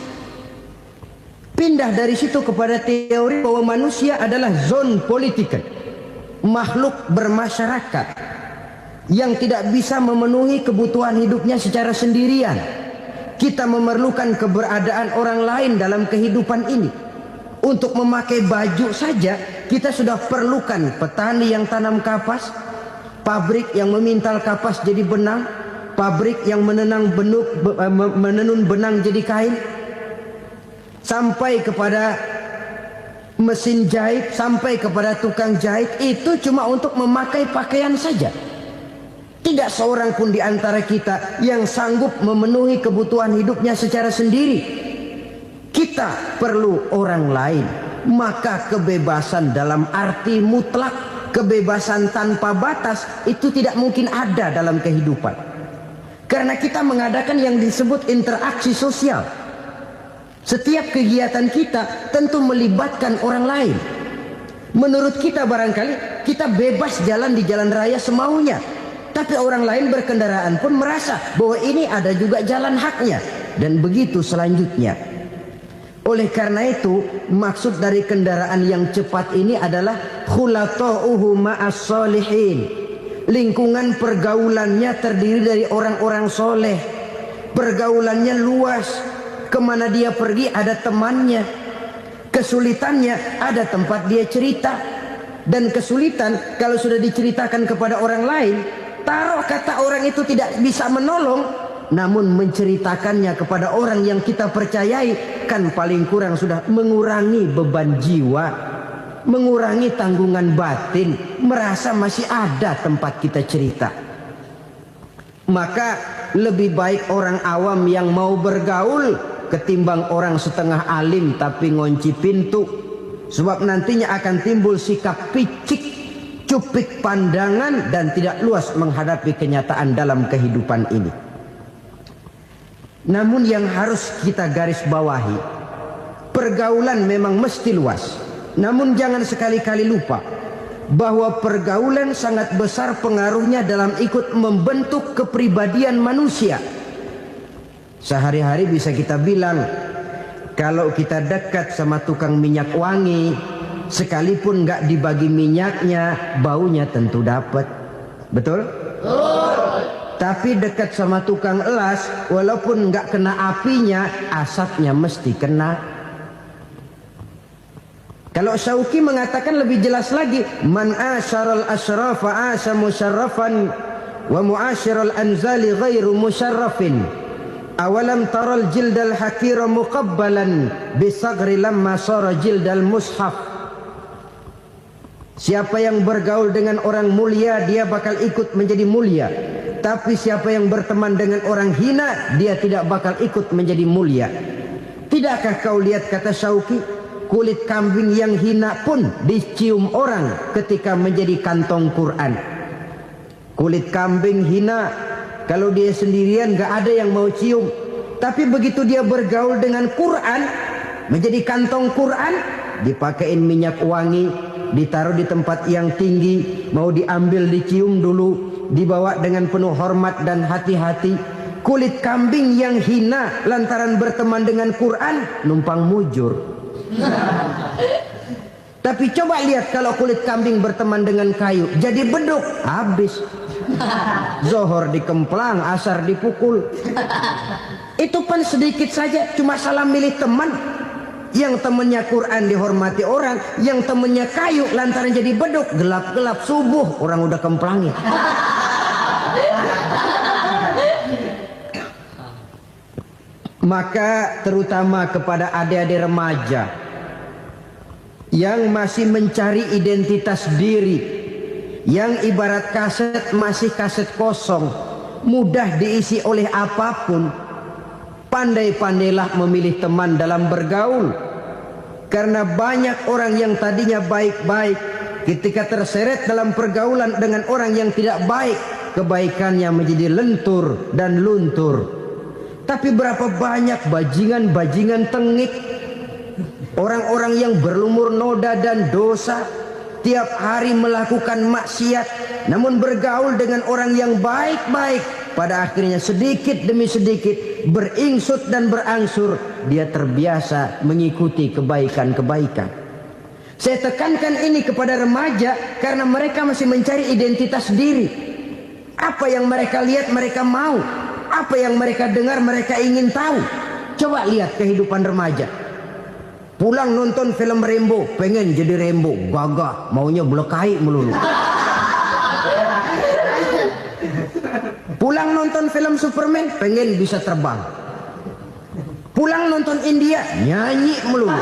Pindah dari situ kepada teori bahwa manusia adalah zon political, makhluk bermasyarakat yang tidak bisa memenuhi kebutuhan hidupnya secara sendirian. Kita memerlukan keberadaan orang lain dalam kehidupan ini. Untuk memakai baju saja kita sudah perlukan petani yang tanam kapas, pabrik yang memintal kapas jadi benang, pabrik yang menenun benang jadi kain, sampai kepada mesin jahit, sampai kepada tukang jahit. Itu cuma untuk memakai pakaian saja. Tidak seorang pun di antara kita yang sanggup memenuhi kebutuhan hidupnya secara sendiri. Kita perlu orang lain. Maka kebebasan dalam arti mutlak, kebebasan tanpa batas, itu tidak mungkin ada dalam kehidupan. Karena kita mengadakan yang disebut interaksi sosial. Setiap kegiatan kita tentu melibatkan orang lain. Menurut kita barangkali kita bebas jalan di jalan raya semaunya. Tapi orang lain berkendaraan pun merasa bahwa ini ada juga jalan haknya. Dan begitu selanjutnya. Oleh karena itu, maksud dari kendaraan yang cepat ini adalah khulata'uhu ma'as solihin. Lingkungan pergaulannya terdiri dari orang-orang soleh. Pergaulannya luas. Kemana dia pergi ada temannya. Kesulitannya ada tempat dia cerita. Dan kesulitan kalau sudah diceritakan kepada orang lain, taruh kata orang itu tidak bisa menolong, namun menceritakannya kepada orang yang kita percayai, kan paling kurang sudah mengurangi beban jiwa, mengurangi tanggungan batin, merasa masih ada tempat kita cerita. Maka lebih baik orang awam yang mau bergaul ketimbang orang setengah alim tapi ngunci pintu. Sebab nantinya akan timbul sikap picik, cupik pandangan, dan tidak luas menghadapi kenyataan dalam kehidupan ini. Namun yang harus kita garis bawahi, pergaulan memang mesti luas. Namun jangan sekali-kali lupa bahwa pergaulan sangat besar pengaruhnya dalam ikut membentuk kepribadian manusia. Sehari-hari bisa kita bilang, kalau kita dekat sama tukang minyak wangi, sekalipun nggak dibagi minyaknya, baunya tentu dapat. Betul? Tapi dekat sama tukang elas, walaupun nggak kena apinya, asapnya mesti kena. Kalau Syauqi mengatakan lebih jelas lagi, man asyaral asrafa asa musyarrafan wa muasyiral anzali ghairu musyarrafin. Awalam taral jildal hakira muqabbalan bisagri lamma sara jildal mushaf. Siapa yang bergaul dengan orang mulia, dia bakal ikut menjadi mulia. Tapi siapa yang berteman dengan orang hina, dia tidak bakal ikut menjadi mulia. Tidakkah kau lihat, kata Syauqi, kulit kambing yang hina pun dicium orang ketika menjadi kantong Quran. Kulit kambing hina, kalau dia sendirian gak ada yang mau cium. Tapi begitu dia bergaul dengan Quran, menjadi kantong Quran, dipakein minyak wangi, ditaruh di tempat yang tinggi, mau diambil dicium dulu, dibawa dengan penuh hormat dan hati-hati. Kulit kambing yang hina lantaran berteman dengan Quran, numpang mujur. Tapi coba lihat kalau kulit kambing berteman dengan kayu, jadi beduk, habis. Zohor dikemplang, asar dipukul. Itu pun sedikit saja, cuma salah milih teman. Yang temannya Quran dihormati orang, yang temannya kayu lantaran jadi beduk, gelap-gelap subuh orang udah kemplangin. Maka terutama kepada adik-adik remaja yang masih mencari identitas diri, yang ibarat kaset masih kaset kosong, mudah diisi oleh apapun, pandai-pandailah memilih teman dalam bergaul. Karena banyak orang yang tadinya baik-baik, ketika terseret dalam pergaulan dengan orang yang tidak baik, kebaikannya menjadi lentur dan luntur. Tapi berapa banyak bajingan-bajingan tengik, orang-orang yang berlumur noda dan dosa, tiap hari melakukan maksiat, namun bergaul dengan orang yang baik-baik, pada akhirnya sedikit demi sedikit beringsut dan berangsur dia terbiasa mengikuti kebaikan-kebaikan. Saya tekankan ini kepada remaja karena mereka masih mencari identitas diri. Apa yang mereka lihat mereka mau, apa yang mereka dengar mereka ingin tahu. Coba lihat kehidupan remaja. Pulang nonton film Rambo, pengen jadi Rambo, gagah, maunya belekai melulu. Pulang nonton film Superman, pengen bisa terbang. Pulang nonton India, nyanyi melulu.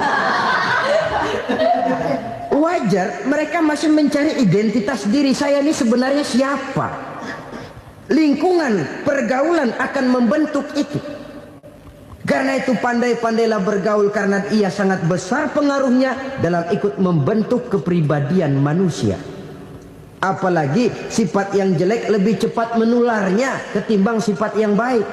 Wajar, mereka masih mencari identitas diri. Saya ini sebenarnya siapa? Lingkungan, pergaulan akan membentuk itu. Karena itu pandai-pandailah bergaul, karena ia sangat besar pengaruhnya dalam ikut membentuk kepribadian manusia. Apalagi sifat yang jelek lebih cepat menularnya ketimbang sifat yang baik.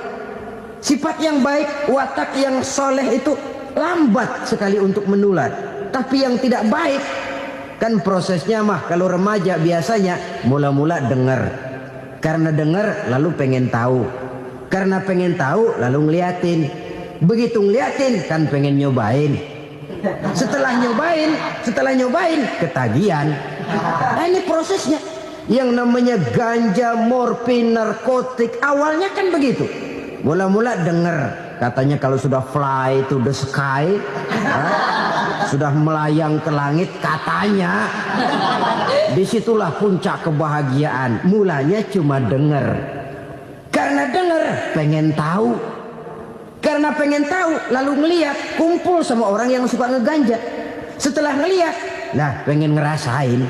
Sifat yang baik, watak yang soleh itu lambat sekali untuk menular. Tapi yang tidak baik, kan prosesnya mah kalau remaja biasanya mula-mula dengar. Karena dengar lalu pengen tahu. Karena pengen tahu lalu ngeliatin. Begitu ngeliatin kan pengen nyobain. Setelah nyobain ketagihan. Nah, ini prosesnya. Yang namanya ganja, morfin, narkotik awalnya kan begitu. Mula-mula dengar katanya kalau sudah fly to the sky, sudah melayang ke langit katanya, disitulah puncak kebahagiaan. Mulanya cuma dengar. Karena dengar pengen tahu. Karena pengen tahu lalu ngeliat, kumpul sama orang yang suka ngeganja. Setelah ngeliat, nah pengen ngerasain.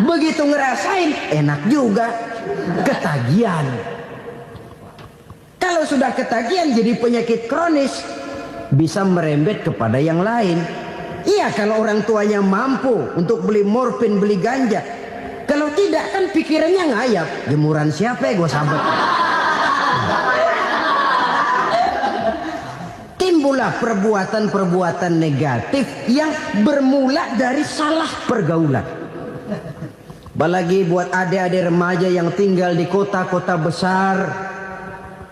Begitu ngerasain enak juga, ketagihan. Kalau sudah ketagihan jadi penyakit kronis, bisa merembet kepada yang lain. Iya, kalau orang tuanya mampu untuk beli morfin, beli ganja. Kalau tidak kan pikirannya ngayap, jemuran siapa ya gue sabet. Timbullah perbuatan-perbuatan negatif yang bermula dari salah pergaulan. Apalagi buat adik-adik remaja yang tinggal di kota-kota besar,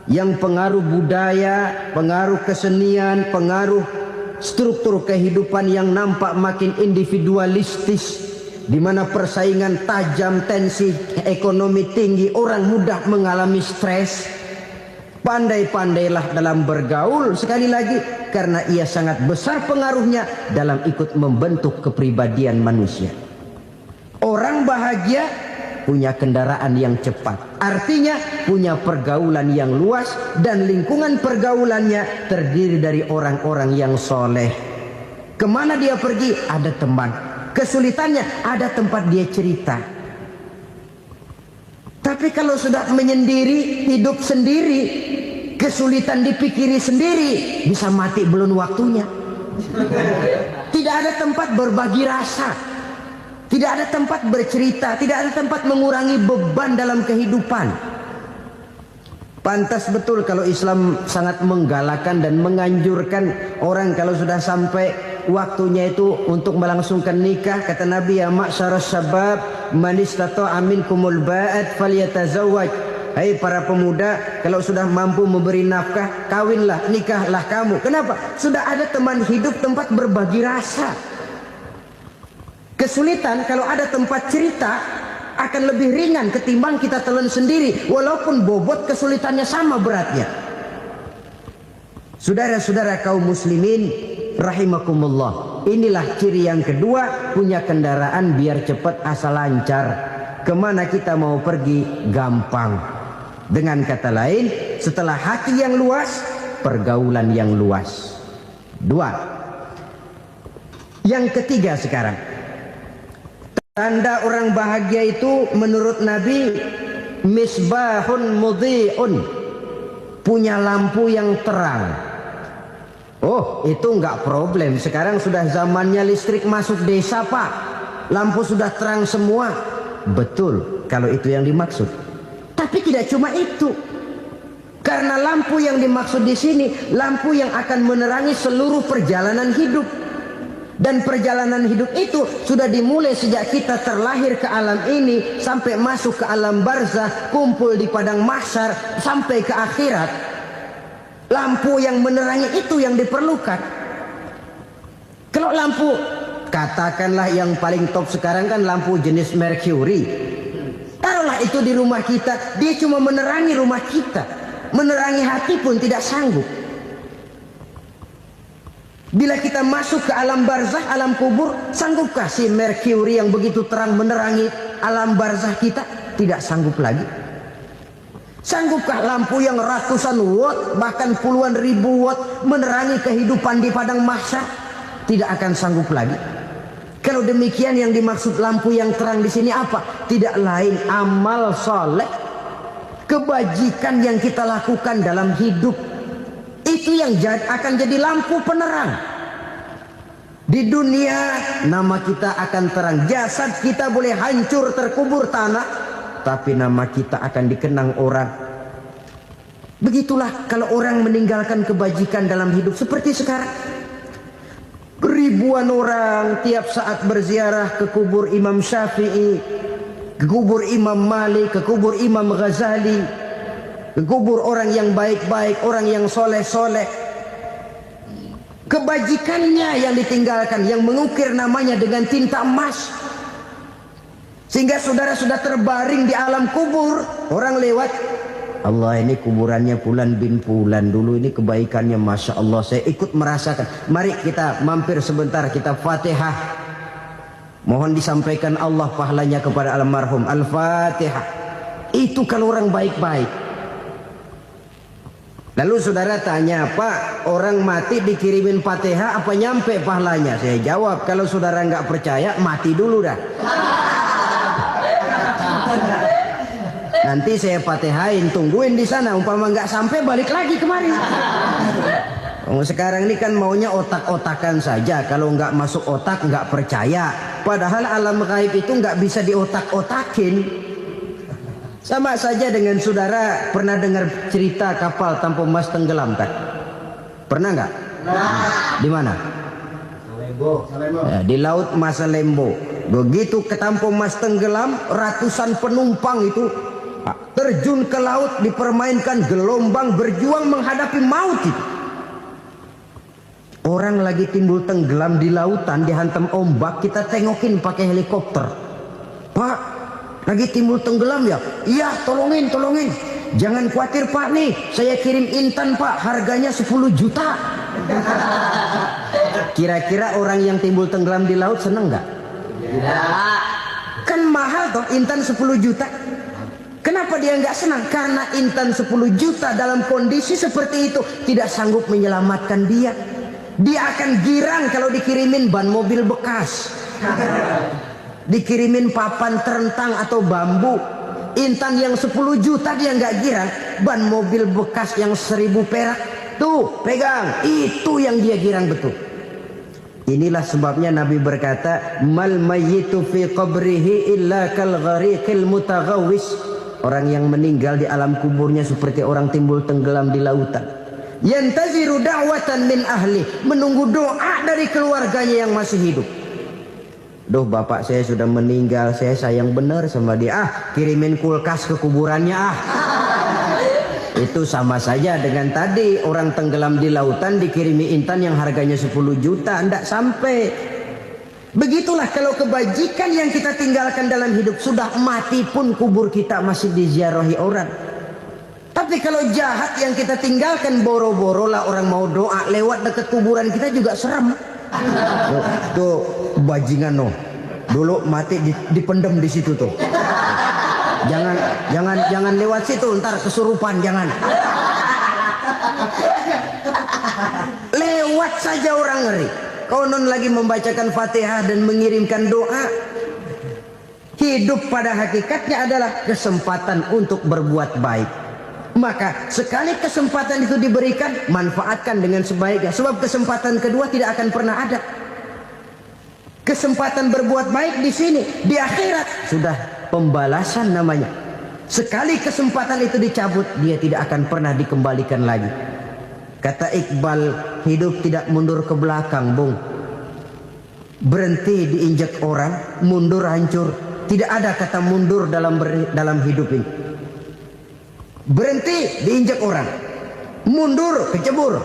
yang pengaruh budaya, pengaruh kesenian, pengaruh struktur kehidupan yang nampak makin individualistis, di mana persaingan tajam, tensi ekonomi tinggi, orang mudah mengalami stres. Pandai-pandailah dalam bergaul, sekali lagi karena ia sangat besar pengaruhnya dalam ikut membentuk kepribadian manusia. Orang bahagia punya kendaraan yang cepat, artinya punya pergaulan yang luas, dan lingkungan pergaulannya terdiri dari orang-orang yang soleh. Kemana dia pergi ada teman, kesulitannya ada tempat dia cerita. Tapi kalau sudah menyendiri, hidup sendiri, kesulitan dipikiri sendiri, bisa mati belum waktunya. Tidak ada tempat berbagi rasa, tidak ada tempat bercerita, tidak ada tempat mengurangi beban dalam kehidupan. Pantas betul kalau Islam sangat menggalakkan dan menganjurkan orang kalau sudah sampai waktunya itu untuk melangsungkan nikah. Kata Nabi, ya ma'syaras syabab man istata'a minkumul ba'at falyatazawwaj. Hai para pemuda, kalau sudah mampu memberi nafkah, kawinlah, nikahlah kamu. Kenapa? Sudah ada teman hidup, tempat berbagi rasa. Kesulitan kalau ada tempat cerita akan lebih ringan ketimbang kita telan sendiri, walaupun bobot kesulitannya sama beratnya. Saudara-saudara kaum muslimin rahimakumullah, inilah ciri yang kedua, punya kendaraan biar cepat asal lancar. Kemana kita mau pergi gampang. Dengan kata lain, setelah hati yang luas, pergaulan yang luas. Dua. Yang ketiga sekarang, tanda orang bahagia itu menurut Nabi, misbahun mudhi'un, punya lampu yang terang. Oh, itu enggak problem. Sekarang sudah zamannya listrik masuk desa, Pak. Lampu sudah terang semua. Betul, kalau itu yang dimaksud. Tapi tidak cuma itu. Karena lampu yang dimaksud di sini, lampu yang akan menerangi seluruh perjalanan hidup. Dan perjalanan hidup itu sudah dimulai sejak kita terlahir ke alam ini sampai masuk ke alam barzah, kumpul di padang mahsyar sampai ke akhirat. Lampu yang menerangi itu yang diperlukan. Kalau lampu, katakanlah yang paling top sekarang kan lampu jenis Mercury. Taruhlah itu di rumah kita, dia cuma menerangi rumah kita. Menerangi hati pun tidak sanggup. Bila kita masuk ke alam barzah, alam kubur, sanggupkah si Mercury yang begitu terang menerangi alam barzah kita? Tidak sanggup lagi. Sanggupkah lampu yang ratusan watt, bahkan puluhan ribu watt menerangi kehidupan di padang mahsyar? Tidak akan sanggup lagi. Kalau demikian, yang dimaksud lampu yang terang di sini apa? Tidak lain amal soleh, kebajikan yang kita lakukan dalam hidup. Itu yang akan jadi lampu penerang. Di dunia nama kita akan terang. Jasad kita boleh hancur terkubur tanah, tapi nama kita akan dikenang orang. Begitulah kalau orang meninggalkan kebajikan dalam hidup seperti sekarang. Ribuan orang tiap saat berziarah ke kubur Imam Syafi'i, ke kubur Imam Malik, ke kubur Imam Ghazali, ke kubur orang yang baik-baik, orang yang soleh-soleh. Kebajikannya yang ditinggalkan, yang mengukir namanya dengan tinta emas. Sehingga saudara sudah terbaring di alam kubur, orang lewat, Allah, ini kuburannya Fulan bin Fulan, dulu ini kebaikannya Masya Allah, saya ikut merasakan. Mari kita mampir sebentar, kita Fatihah. Mohon disampaikan Allah pahalanya kepada almarhum. Al-Fatihah. Itu kalau orang baik-baik. Lalu saudara tanya, Pak, orang mati dikirimin Fatihah apa nyampe pahalanya? Saya jawab, kalau saudara nggak percaya, mati dulu dah. Nanti saya Fatihain, tungguin di sana. Umpama nggak sampai, balik lagi kemari. Sekarang ini kan maunya otak-otakan saja. Kalau nggak masuk otak, nggak percaya. Padahal alam gaib itu nggak bisa diotak-otakin. Sama saja dengan saudara pernah dengar cerita kapal tanpa emas tenggelam kan? Pernah nggak? Di mana? Salembo. Ya, di laut Masalembo. Begitu ke tanpa emas tenggelam, ratusan penumpang itu terjun ke laut, dipermainkan gelombang, berjuang menghadapi maut itu. Orang lagi timbul tenggelam di lautan, dihantam ombak, kita tengokin pakai helikopter. Pak, lagi timbul tenggelam ya? Iya, tolongin. Jangan khawatir Pak, nih saya kirim intan Pak, harganya 10 juta. Kira-kira orang yang timbul tenggelam di laut seneng nggak? Tidak. Kan mahal toh intan 10 juta. Kenapa dia nggak senang? Karena intan 10 juta dalam kondisi seperti itu tidak sanggup menyelamatkan dia. Dia akan girang kalau dikirimin ban mobil bekas, dikirimin papan terentang atau bambu. Intan yang 10 juta dia nggak girang. Ban mobil bekas yang 1000 perak, tuh pegang, itu yang dia girang betul. Inilah sebabnya Nabi berkata, mal mayyitu fi qabrihi illa kal ghariqil mutaghawwis. Orang yang meninggal di alam kuburnya seperti orang timbul tenggelam di lautan. Yantaziru da'watan min ahli, menunggu doa dari keluarganya yang masih hidup. Duh, bapak saya sudah meninggal, saya sayang benar sama dia. Kirimin kulkas ke kuburannya Itu sama saja dengan tadi orang tenggelam di lautan dikirimi intan yang harganya 10 juta, ndak sampai. Begitulah kalau kebajikan yang kita tinggalkan dalam hidup, sudah mati pun kubur kita masih diziarahi orang. Tapi kalau jahat yang kita tinggalkan, boro-boro lah orang mau doa lewat dekat kuburan kita juga serem. Tuh bajingan no, dulu mati dipendem di situ tuh. Jangan lewat situ, ntar kesurupan, jangan. Lewat saja orang ngeri. Konon lagi membacakan Fatihah dan mengirimkan doa. Hidup pada hakikatnya adalah kesempatan untuk berbuat baik. Maka sekali kesempatan itu diberikan, manfaatkan dengan sebaiknya. Sebab kesempatan kedua tidak akan pernah ada. Kesempatan berbuat baik di sini, di akhirat sudah pembalasan namanya. Sekali kesempatan itu dicabut, dia tidak akan pernah dikembalikan lagi. Kata Iqbal, hidup tidak mundur ke belakang, Bung. Berhenti diinjak orang, mundur hancur. Tidak ada kata mundur dalam hidup ini. Berhenti diinjak orang, mundur kecebur.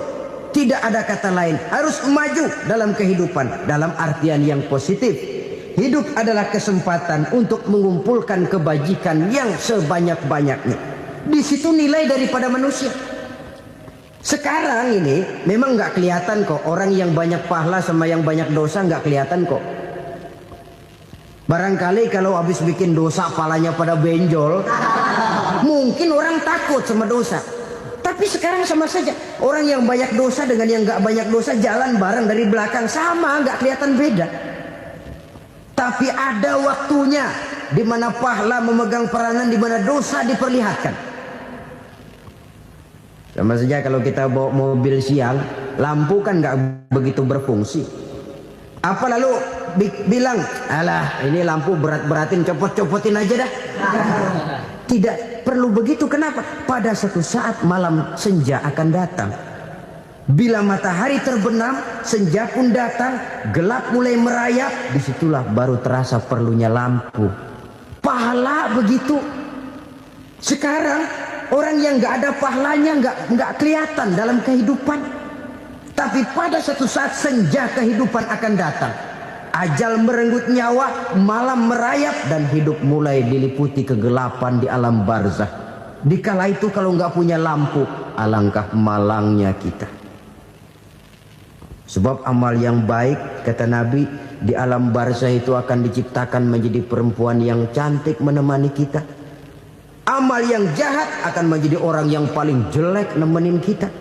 Tidak ada kata lain. Harus maju dalam kehidupan, dalam artian yang positif. Hidup adalah kesempatan untuk mengumpulkan kebajikan yang sebanyak-banyaknya. Di situ nilai daripada manusia. Sekarang ini memang nggak kelihatan kok, orang yang banyak pahala sama yang banyak dosa nggak kelihatan kok. Barangkali kalau habis bikin dosa palanya pada benjol, mungkin orang takut sama dosa. Tapi sekarang sama saja, orang yang banyak dosa dengan yang nggak banyak dosa jalan bareng dari belakang, sama, nggak kelihatan beda. Tapi ada waktunya di mana pahala memegang peranan, di mana dosa diperlihatkan. Sama saja kalau kita bawa mobil siang, lampu kan nggak begitu berfungsi. Apa lalu bilang, alah ini lampu berat-beratin, copot-copotin aja dah. Tidak perlu begitu. Kenapa? Pada satu saat malam senja akan datang. Bila matahari terbenam, senja pun datang, gelap mulai merayap, disitulah baru terasa perlunya lampu. Pahala begitu. Sekarang orang yang nggak ada pahalanya nggak kelihatan dalam kehidupan. Tapi pada satu saat senja kehidupan akan datang. Ajal merenggut nyawa, malam merayap, dan hidup mulai diliputi kegelapan di alam barzah. Dikala itu kalau nggak punya lampu, alangkah malangnya kita. Sebab amal yang baik, kata Nabi, di alam barzah itu akan diciptakan menjadi perempuan yang cantik menemani kita. Amal yang jahat akan menjadi orang yang paling jelek nemenin kita.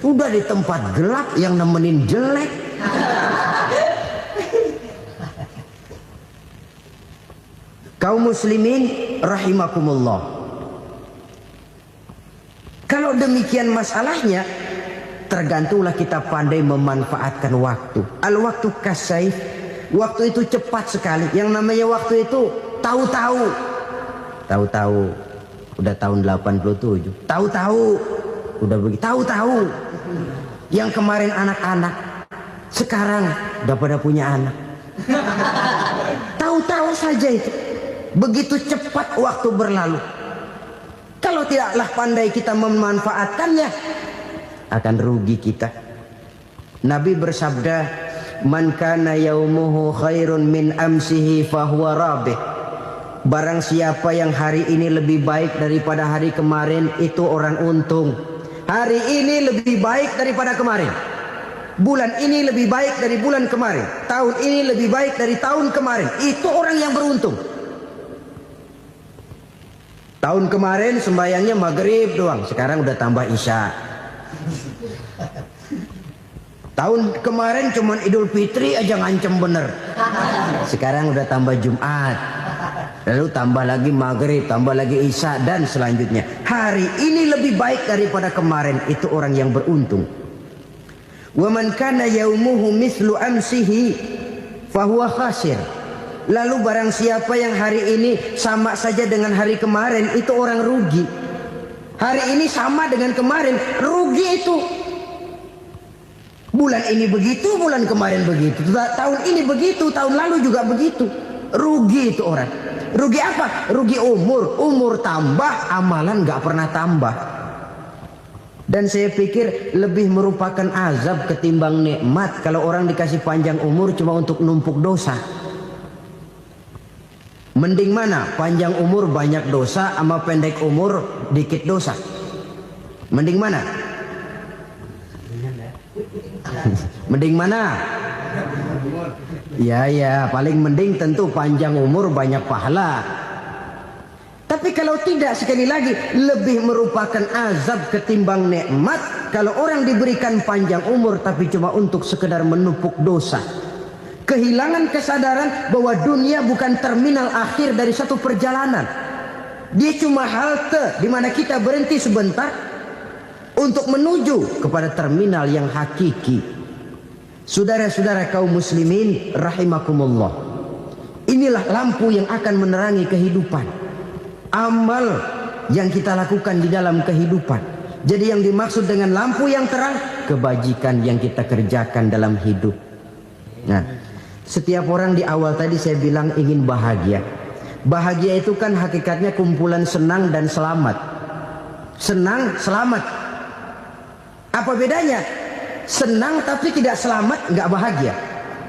Udah di tempat gelap yang nemenin jelek. Kaum muslimin rahimakumullah. Kalau demikian masalahnya, tergantunglah kita pandai memanfaatkan waktu. Al-waktu kasayf. Waktu itu cepat sekali. Yang namanya waktu itu tahu-tahu. Tahu-tahu udah tahun 87. Tahu-tahu udah begitu. Tahu-tahu yang kemarin anak-anak sekarang udah pada punya anak. Tahu-tahu saja itu. Begitu cepat waktu berlalu. Kalau tidaklah pandai kita memanfaatkannya, akan rugi kita. Nabi bersabda, "Man kana yaumuhu khairun min amsihi fahuwa rabih." Barang siapa yang hari ini lebih baik daripada hari kemarin, itu orang untung. Hari ini lebih baik daripada kemarin. Bulan ini lebih baik dari bulan kemarin. Tahun ini lebih baik dari tahun kemarin. Itu orang yang beruntung. Tahun kemarin sembahyangnya maghrib doang, sekarang udah tambah isya. Tahun kemarin cuman Idul Fitri aja ngancem bener, sekarang udah tambah Jumat, lalu tambah lagi maghrib, tambah lagi isya, dan selanjutnya. Hari ini lebih baik daripada kemarin, itu orang yang beruntung. Wa man kana yaumuhu mislu amsihi fahuwa khasir. Lalu barang siapa yang hari ini sama saja dengan hari kemarin, itu orang rugi. Hari ini sama dengan kemarin, rugi itu. Bulan ini begitu, bulan kemarin begitu, tahun ini begitu, tahun lalu juga begitu. Rugi itu orang. Rugi apa? Rugi umur. Umur tambah, amalan gak pernah tambah. Dan saya pikir lebih merupakan azab ketimbang nikmat kalau orang dikasih panjang umur cuma untuk numpuk dosa. Mending mana? Panjang umur banyak dosa sama pendek umur dikit dosa? Mending mana? Mending mana? Ya, paling mending tentu panjang umur banyak pahala. Tapi kalau tidak, sekali lagi, lebih merupakan azab ketimbang nikmat kalau orang diberikan panjang umur tapi cuma untuk sekedar menumpuk dosa. Kehilangan kesadaran bahwa dunia bukan terminal akhir dari satu perjalanan. Dia cuma halte di mana kita berhenti sebentar untuk menuju kepada terminal yang hakiki. Saudara-saudara kaum muslimin rahimakumullah. Inilah lampu yang akan menerangi kehidupan. Amal yang kita lakukan di dalam kehidupan. Jadi yang dimaksud dengan lampu yang terang, kebajikan yang kita kerjakan dalam hidup. Nah, setiap orang di awal tadi saya bilang ingin bahagia. Bahagia itu kan hakikatnya kumpulan senang dan selamat. Senang, selamat. Apa bedanya? Senang tapi tidak selamat, nggak bahagia.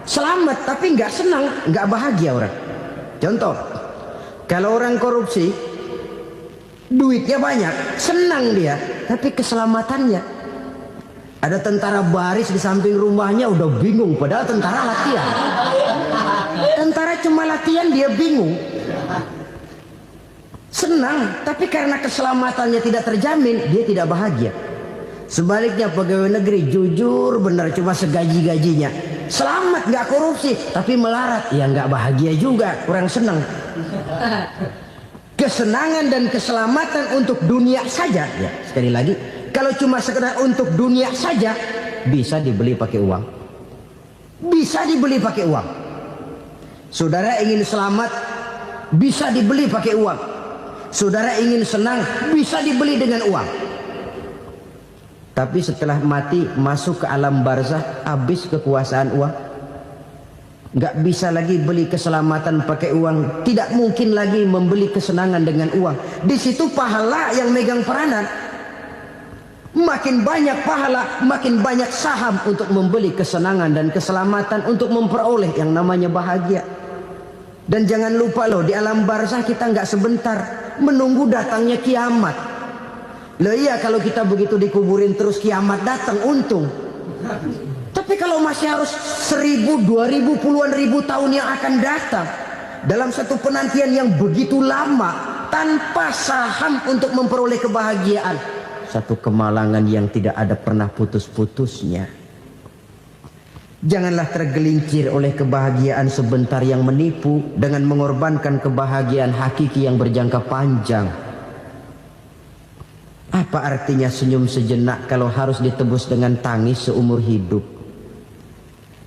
Selamat tapi nggak senang, nggak bahagia orang. Contoh, kalau orang korupsi, duitnya banyak, senang dia, tapi keselamatannya. Ada tentara baris di samping rumahnya udah bingung, padahal tentara latihan. Tentara cuma latihan dia bingung. Senang, tapi karena keselamatannya tidak terjamin, dia tidak bahagia. Sebaliknya pegawai negeri jujur benar cuma segaji-gajinya. Selamat nggak korupsi, tapi melarat, ya nggak bahagia juga, kurang senang. Kesenangan dan keselamatan untuk dunia saja, ya sekali lagi, kalau cuma sekedar untuk dunia saja, bisa dibeli pakai uang. Bisa dibeli pakai uang. Saudara ingin selamat, bisa dibeli pakai uang. Saudara ingin senang, bisa dibeli dengan uang. Tapi setelah mati masuk ke alam barzah, habis kekuasaan uang. Nggak bisa lagi beli keselamatan pakai uang. Tidak mungkin lagi membeli kesenangan dengan uang. Di situ pahala yang megang peranan. Makin banyak pahala, makin banyak saham untuk membeli kesenangan dan keselamatan, untuk memperoleh yang namanya bahagia. Dan jangan lupa loh, di alam barzah kita nggak sebentar, menunggu datangnya kiamat. Loh iya, kalau kita begitu dikuburin terus kiamat datang, untung. Tapi kalau masih harus 1000, 2000, puluhan ribu tahun yang akan datang, dalam satu penantian yang begitu lama, tanpa saham untuk memperoleh kebahagiaan, satu kemalangan yang tidak ada pernah putus-putusnya. Janganlah tergelincir oleh kebahagiaan sebentar yang menipu dengan mengorbankan kebahagiaan hakiki yang berjangka panjang. Apa artinya senyum sejenak kalau harus ditebus dengan tangis seumur hidup?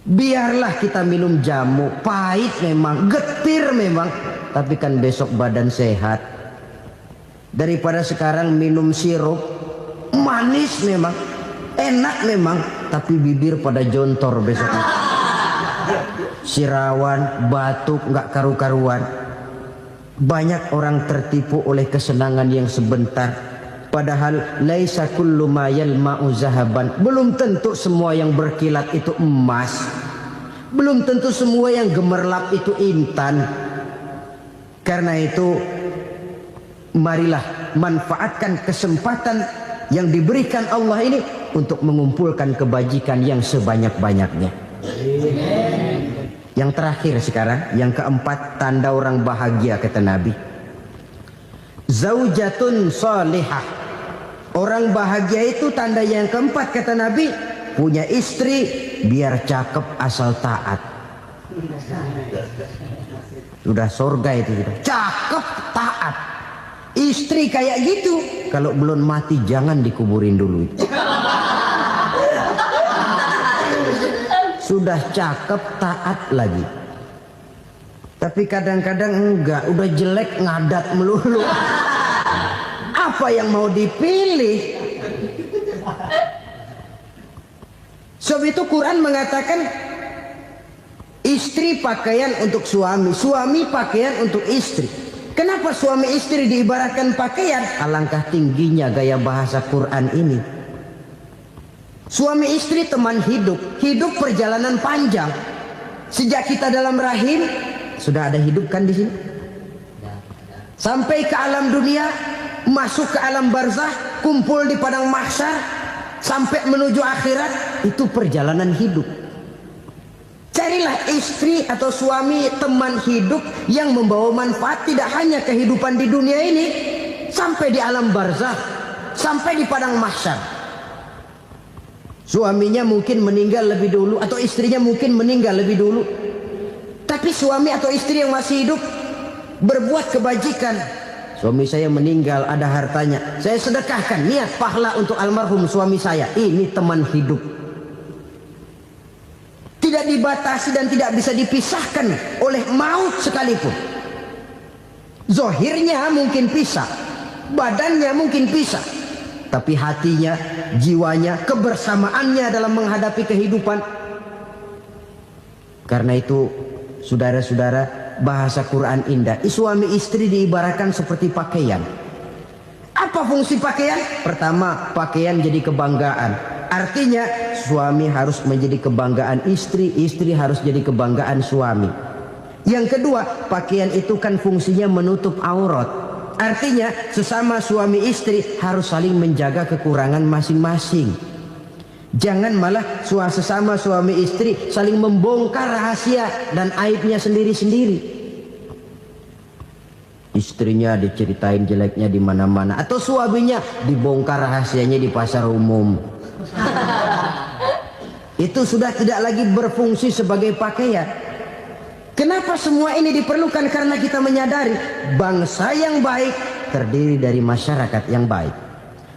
Biarlah kita minum jamu, pahit memang, getir memang, tapi kan besok badan sehat. Daripada sekarang minum sirup, manis memang, enak memang, tapi bibir pada jontor besok. Sirawan, batuk, nggak karu-karuan. Banyak orang tertipu oleh kesenangan yang sebentar. Padahal laisa kullu ma yalma'u zahaban. Belum tentu semua yang berkilat itu emas. Belum tentu semua yang gemerlap itu intan. Karena itu, marilah manfaatkan kesempatan yang diberikan Allah ini untuk mengumpulkan kebajikan yang sebanyak-banyaknya. Yang terakhir sekarang, yang keempat, tanda orang bahagia kata Nabi. Zaujatun salihah. Orang bahagia itu tanda yang keempat kata Nabi, punya istri biar cakep asal taat. Sudah surga itu sudah. Cakep taat. Istri kayak gitu, kalau belum mati jangan dikuburin dulu itu. Sudah cakep taat lagi. Tapi kadang-kadang enggak, udah jelek ngadat melulu. Apa yang mau dipilih? Sebab itu Quran mengatakan istri pakaian untuk suami, suami pakaian untuk istri. Kenapa suami istri diibaratkan pakaian? Alangkah tingginya gaya bahasa Quran ini. Suami istri teman hidup, hidup perjalanan panjang. Sejak kita dalam rahim sudah ada hidup kan di sini. Sampai ke alam dunia, masuk ke alam barzah, kumpul di padang mahsyar, sampai menuju akhirat, itu perjalanan hidup. Carilah istri atau suami teman hidup yang membawa manfaat tidak hanya kehidupan di dunia ini, sampai di alam barzah, sampai di padang mahsyar. Suaminya mungkin meninggal lebih dulu atau istrinya mungkin meninggal lebih dulu. Tapi suami atau istri yang masih hidup berbuat kebajikan. Suami saya meninggal, ada hartanya, saya sedekahkan, niat pahala untuk almarhum suami saya. Ini teman hidup. Tidak dibatasi dan tidak bisa dipisahkan oleh maut sekalipun. Zohirnya mungkin pisah, badannya mungkin pisah, tapi hatinya, jiwanya, kebersamaannya dalam menghadapi kehidupan. Karena itu, saudara-saudara, bahasa Quran indah. Suami istri diibaratkan seperti pakaian. Apa fungsi pakaian? Pertama, pakaian jadi kebanggaan. Artinya, suami harus menjadi kebanggaan istri, istri harus jadi kebanggaan suami. Yang kedua, pakaian itu kan fungsinya menutup aurat. Artinya, sesama suami istri harus saling menjaga kekurangan masing-masing. Jangan malah sesama suami istri saling membongkar rahasia dan aibnya sendiri-sendiri. Istrinya diceritain jeleknya di mana-mana, atau suaminya dibongkar rahasianya di pasar umum. Itu sudah tidak lagi berfungsi sebagai pakaian. Kenapa semua ini diperlukan? Karena kita menyadari bangsa yang baik terdiri dari masyarakat yang baik.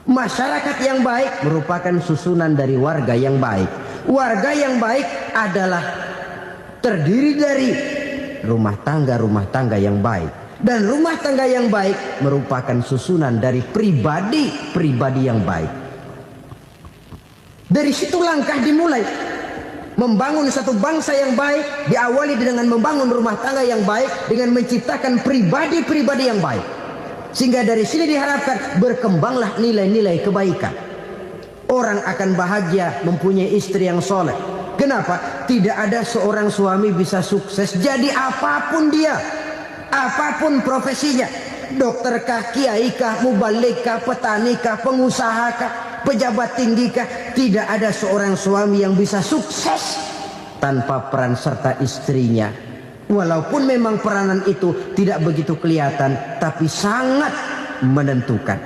Masyarakat yang baik merupakan susunan dari warga yang baik. Warga yang baik adalah terdiri dari rumah tangga yang baik. Dan rumah tangga yang baik merupakan susunan dari pribadi-pribadi yang baik. Dari situ langkah dimulai. Membangun satu bangsa yang baik diawali dengan membangun rumah tangga yang baik, dengan menciptakan pribadi-pribadi yang baik. Sehingga dari sini diharapkan berkembanglah nilai-nilai kebaikan. Orang akan bahagia mempunyai istri yang soleh. Kenapa? Tidak ada seorang suami bisa sukses jadi apapun dia, apapun profesinya. Dokterkah, kiaikah, mubalikah, petanikah, pengusahakah, pejabat tinggikah, tidak ada seorang suami yang bisa sukses tanpa peran serta istrinya. Walaupun memang peranan itu tidak begitu kelihatan, tapi sangat menentukan.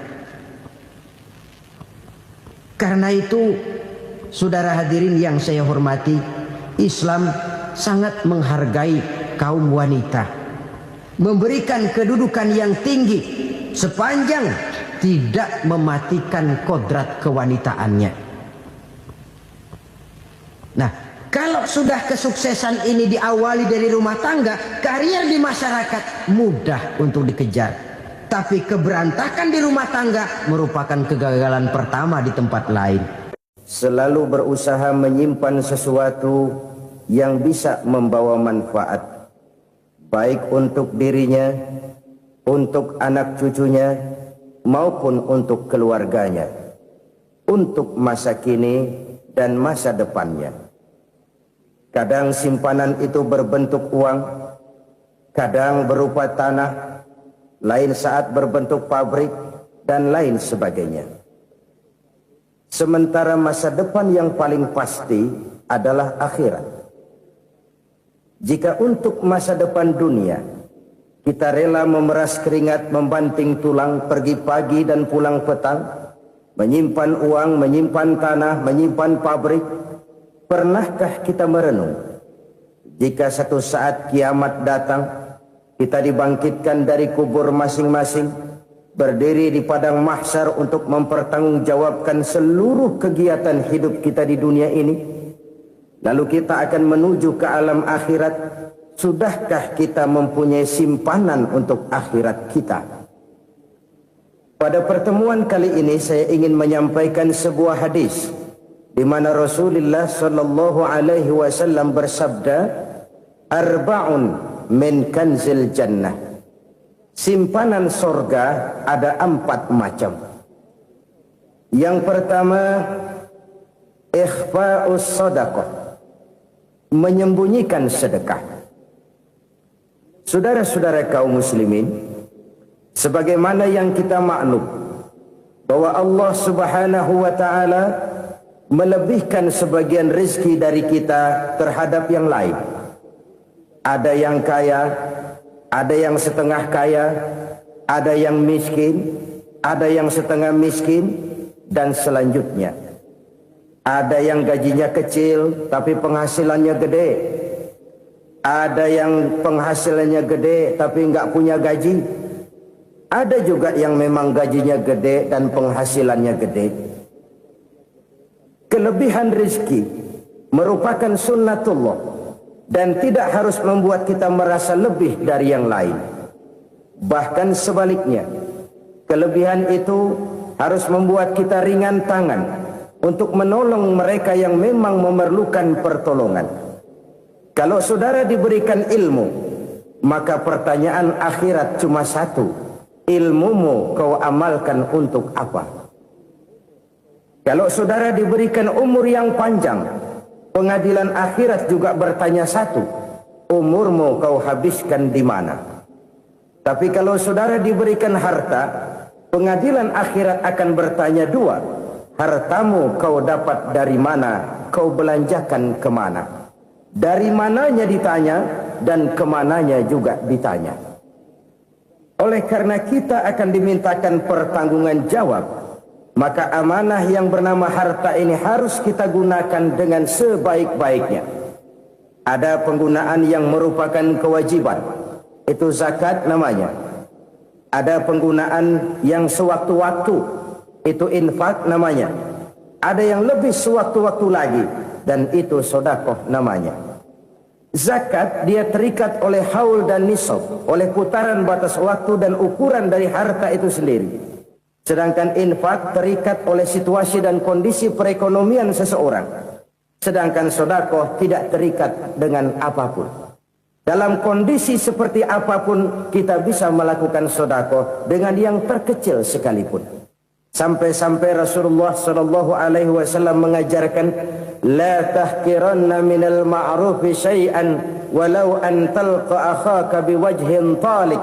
Karena itu, saudara hadirin yang saya hormati, Islam sangat menghargai kaum wanita, memberikan kedudukan yang tinggi sepanjang tidak mematikan kodrat kewanitaannya. Nah, kalau sudah kesuksesan ini diawali dari rumah tangga, karier di masyarakat mudah untuk dikejar. Tapi keberantakan di rumah tangga merupakan kegagalan pertama di tempat lain. Selalu berusaha menyimpan sesuatu yang bisa membawa manfaat, baik untuk dirinya, untuk anak cucunya, maupun untuk keluarganya, untuk masa kini dan masa depannya. Kadang simpanan itu berbentuk uang, kadang berupa tanah, lain saat berbentuk pabrik, dan lain sebagainya. Sementara masa depan yang paling pasti adalah akhirat. Jika untuk masa depan dunia kita rela memeras keringat, membanting tulang, pergi pagi dan pulang petang, menyimpan uang, menyimpan tanah, menyimpan pabrik, pernahkah kita merenung jika satu saat kiamat datang, kita dibangkitkan dari kubur masing-masing, berdiri di padang mahsyar untuk mempertanggungjawabkan seluruh kegiatan hidup kita di dunia ini, lalu kita akan menuju ke alam akhirat. Sudahkah kita mempunyai simpanan untuk akhirat kita? Pada pertemuan kali ini saya ingin menyampaikan sebuah hadis di mana Rasulullah sallallahu alaihi wasallam bersabda, "Arba'un min kanzil jannah." Simpanan sorga ada 4 macam. Yang pertama, ikhfa'us sadaqah, menyembunyikan sedekah. Saudara-saudara kaum muslimin, sebagaimana yang kita maklum bahwa Allah Subhanahu wa taala melebihkan sebagian rezeki dari kita terhadap yang lain. Ada yang kaya, ada yang setengah kaya, ada yang miskin, ada yang setengah miskin, dan selanjutnya. Ada yang gajinya kecil tapi penghasilannya gede. Ada yang penghasilannya gede tapi nggak punya gaji. Ada juga yang memang gajinya gede dan penghasilannya gede. Kelebihan rezeki merupakan sunnatullah dan tidak harus membuat kita merasa lebih dari yang lain. Bahkan sebaliknya, kelebihan itu harus membuat kita ringan tangan untuk menolong mereka yang memang memerlukan pertolongan. Kalau saudara diberikan ilmu, maka pertanyaan akhirat cuma satu: ilmumu kau amalkan untuk apa? Kalau saudara diberikan umur yang panjang, pengadilan akhirat juga bertanya satu: umurmu kau habiskan di mana? Tapi kalau saudara diberikan harta, pengadilan akhirat akan bertanya dua: hartamu kau dapat dari mana? Kau belanjakan kemana? Dari mananya ditanya, dan kemananya juga ditanya. Oleh karena kita akan dimintakan pertanggungan jawab, maka amanah yang bernama harta ini harus kita gunakan dengan sebaik-baiknya. Ada penggunaan yang merupakan kewajiban, itu zakat namanya. Ada penggunaan yang sewaktu-waktu, itu infak namanya. Ada yang lebih sewaktu-waktu lagi, dan itu sedekah namanya. Zakat dia terikat oleh haul dan nisab, oleh putaran batas waktu dan ukuran dari harta itu sendiri. Sedangkan infak terikat oleh situasi dan kondisi perekonomian seseorang. Sedangkan sedekah tidak terikat dengan apapun. Dalam kondisi seperti apapun kita bisa melakukan sedekah dengan yang terkecil sekalipun. Sampai-sampai Rasulullah sallallahu alaihi wasallam mengajarkan, la tahqiranna minal ma'rufi syai'an walau an talqa akhaka biwajhin talik.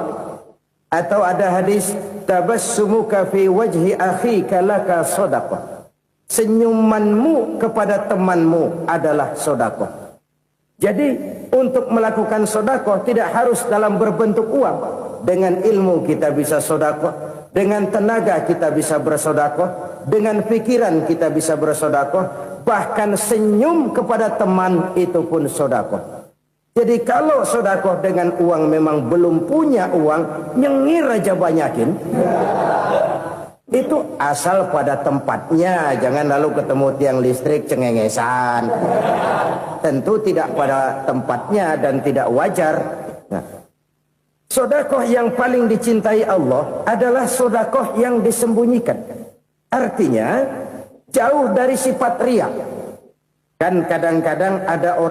Atau ada hadis, tabassumuka fi wajhi akhika laka sedekah. Senyumanmu kepada temanmu adalah sedekah. Jadi untuk melakukan sedekah tidak harus dalam berbentuk uang. Dengan ilmu kita bisa sedekah, dengan tenaga kita bisa bersedekah, dengan pikiran kita bisa bersedekah, bahkan senyum kepada teman itu pun sedekah. Jadi kalau sedekah dengan uang memang belum punya uang, nyengir aja banyakin. Itu asal pada tempatnya, jangan lalu ketemu tiang listrik cengengesan. Tentu tidak pada tempatnya dan tidak wajar. Nah, sedekah yang paling dicintai Allah adalah sedekah yang disembunyikan. Artinya jauh dari sifat riya. Kan kadang-kadang ada orang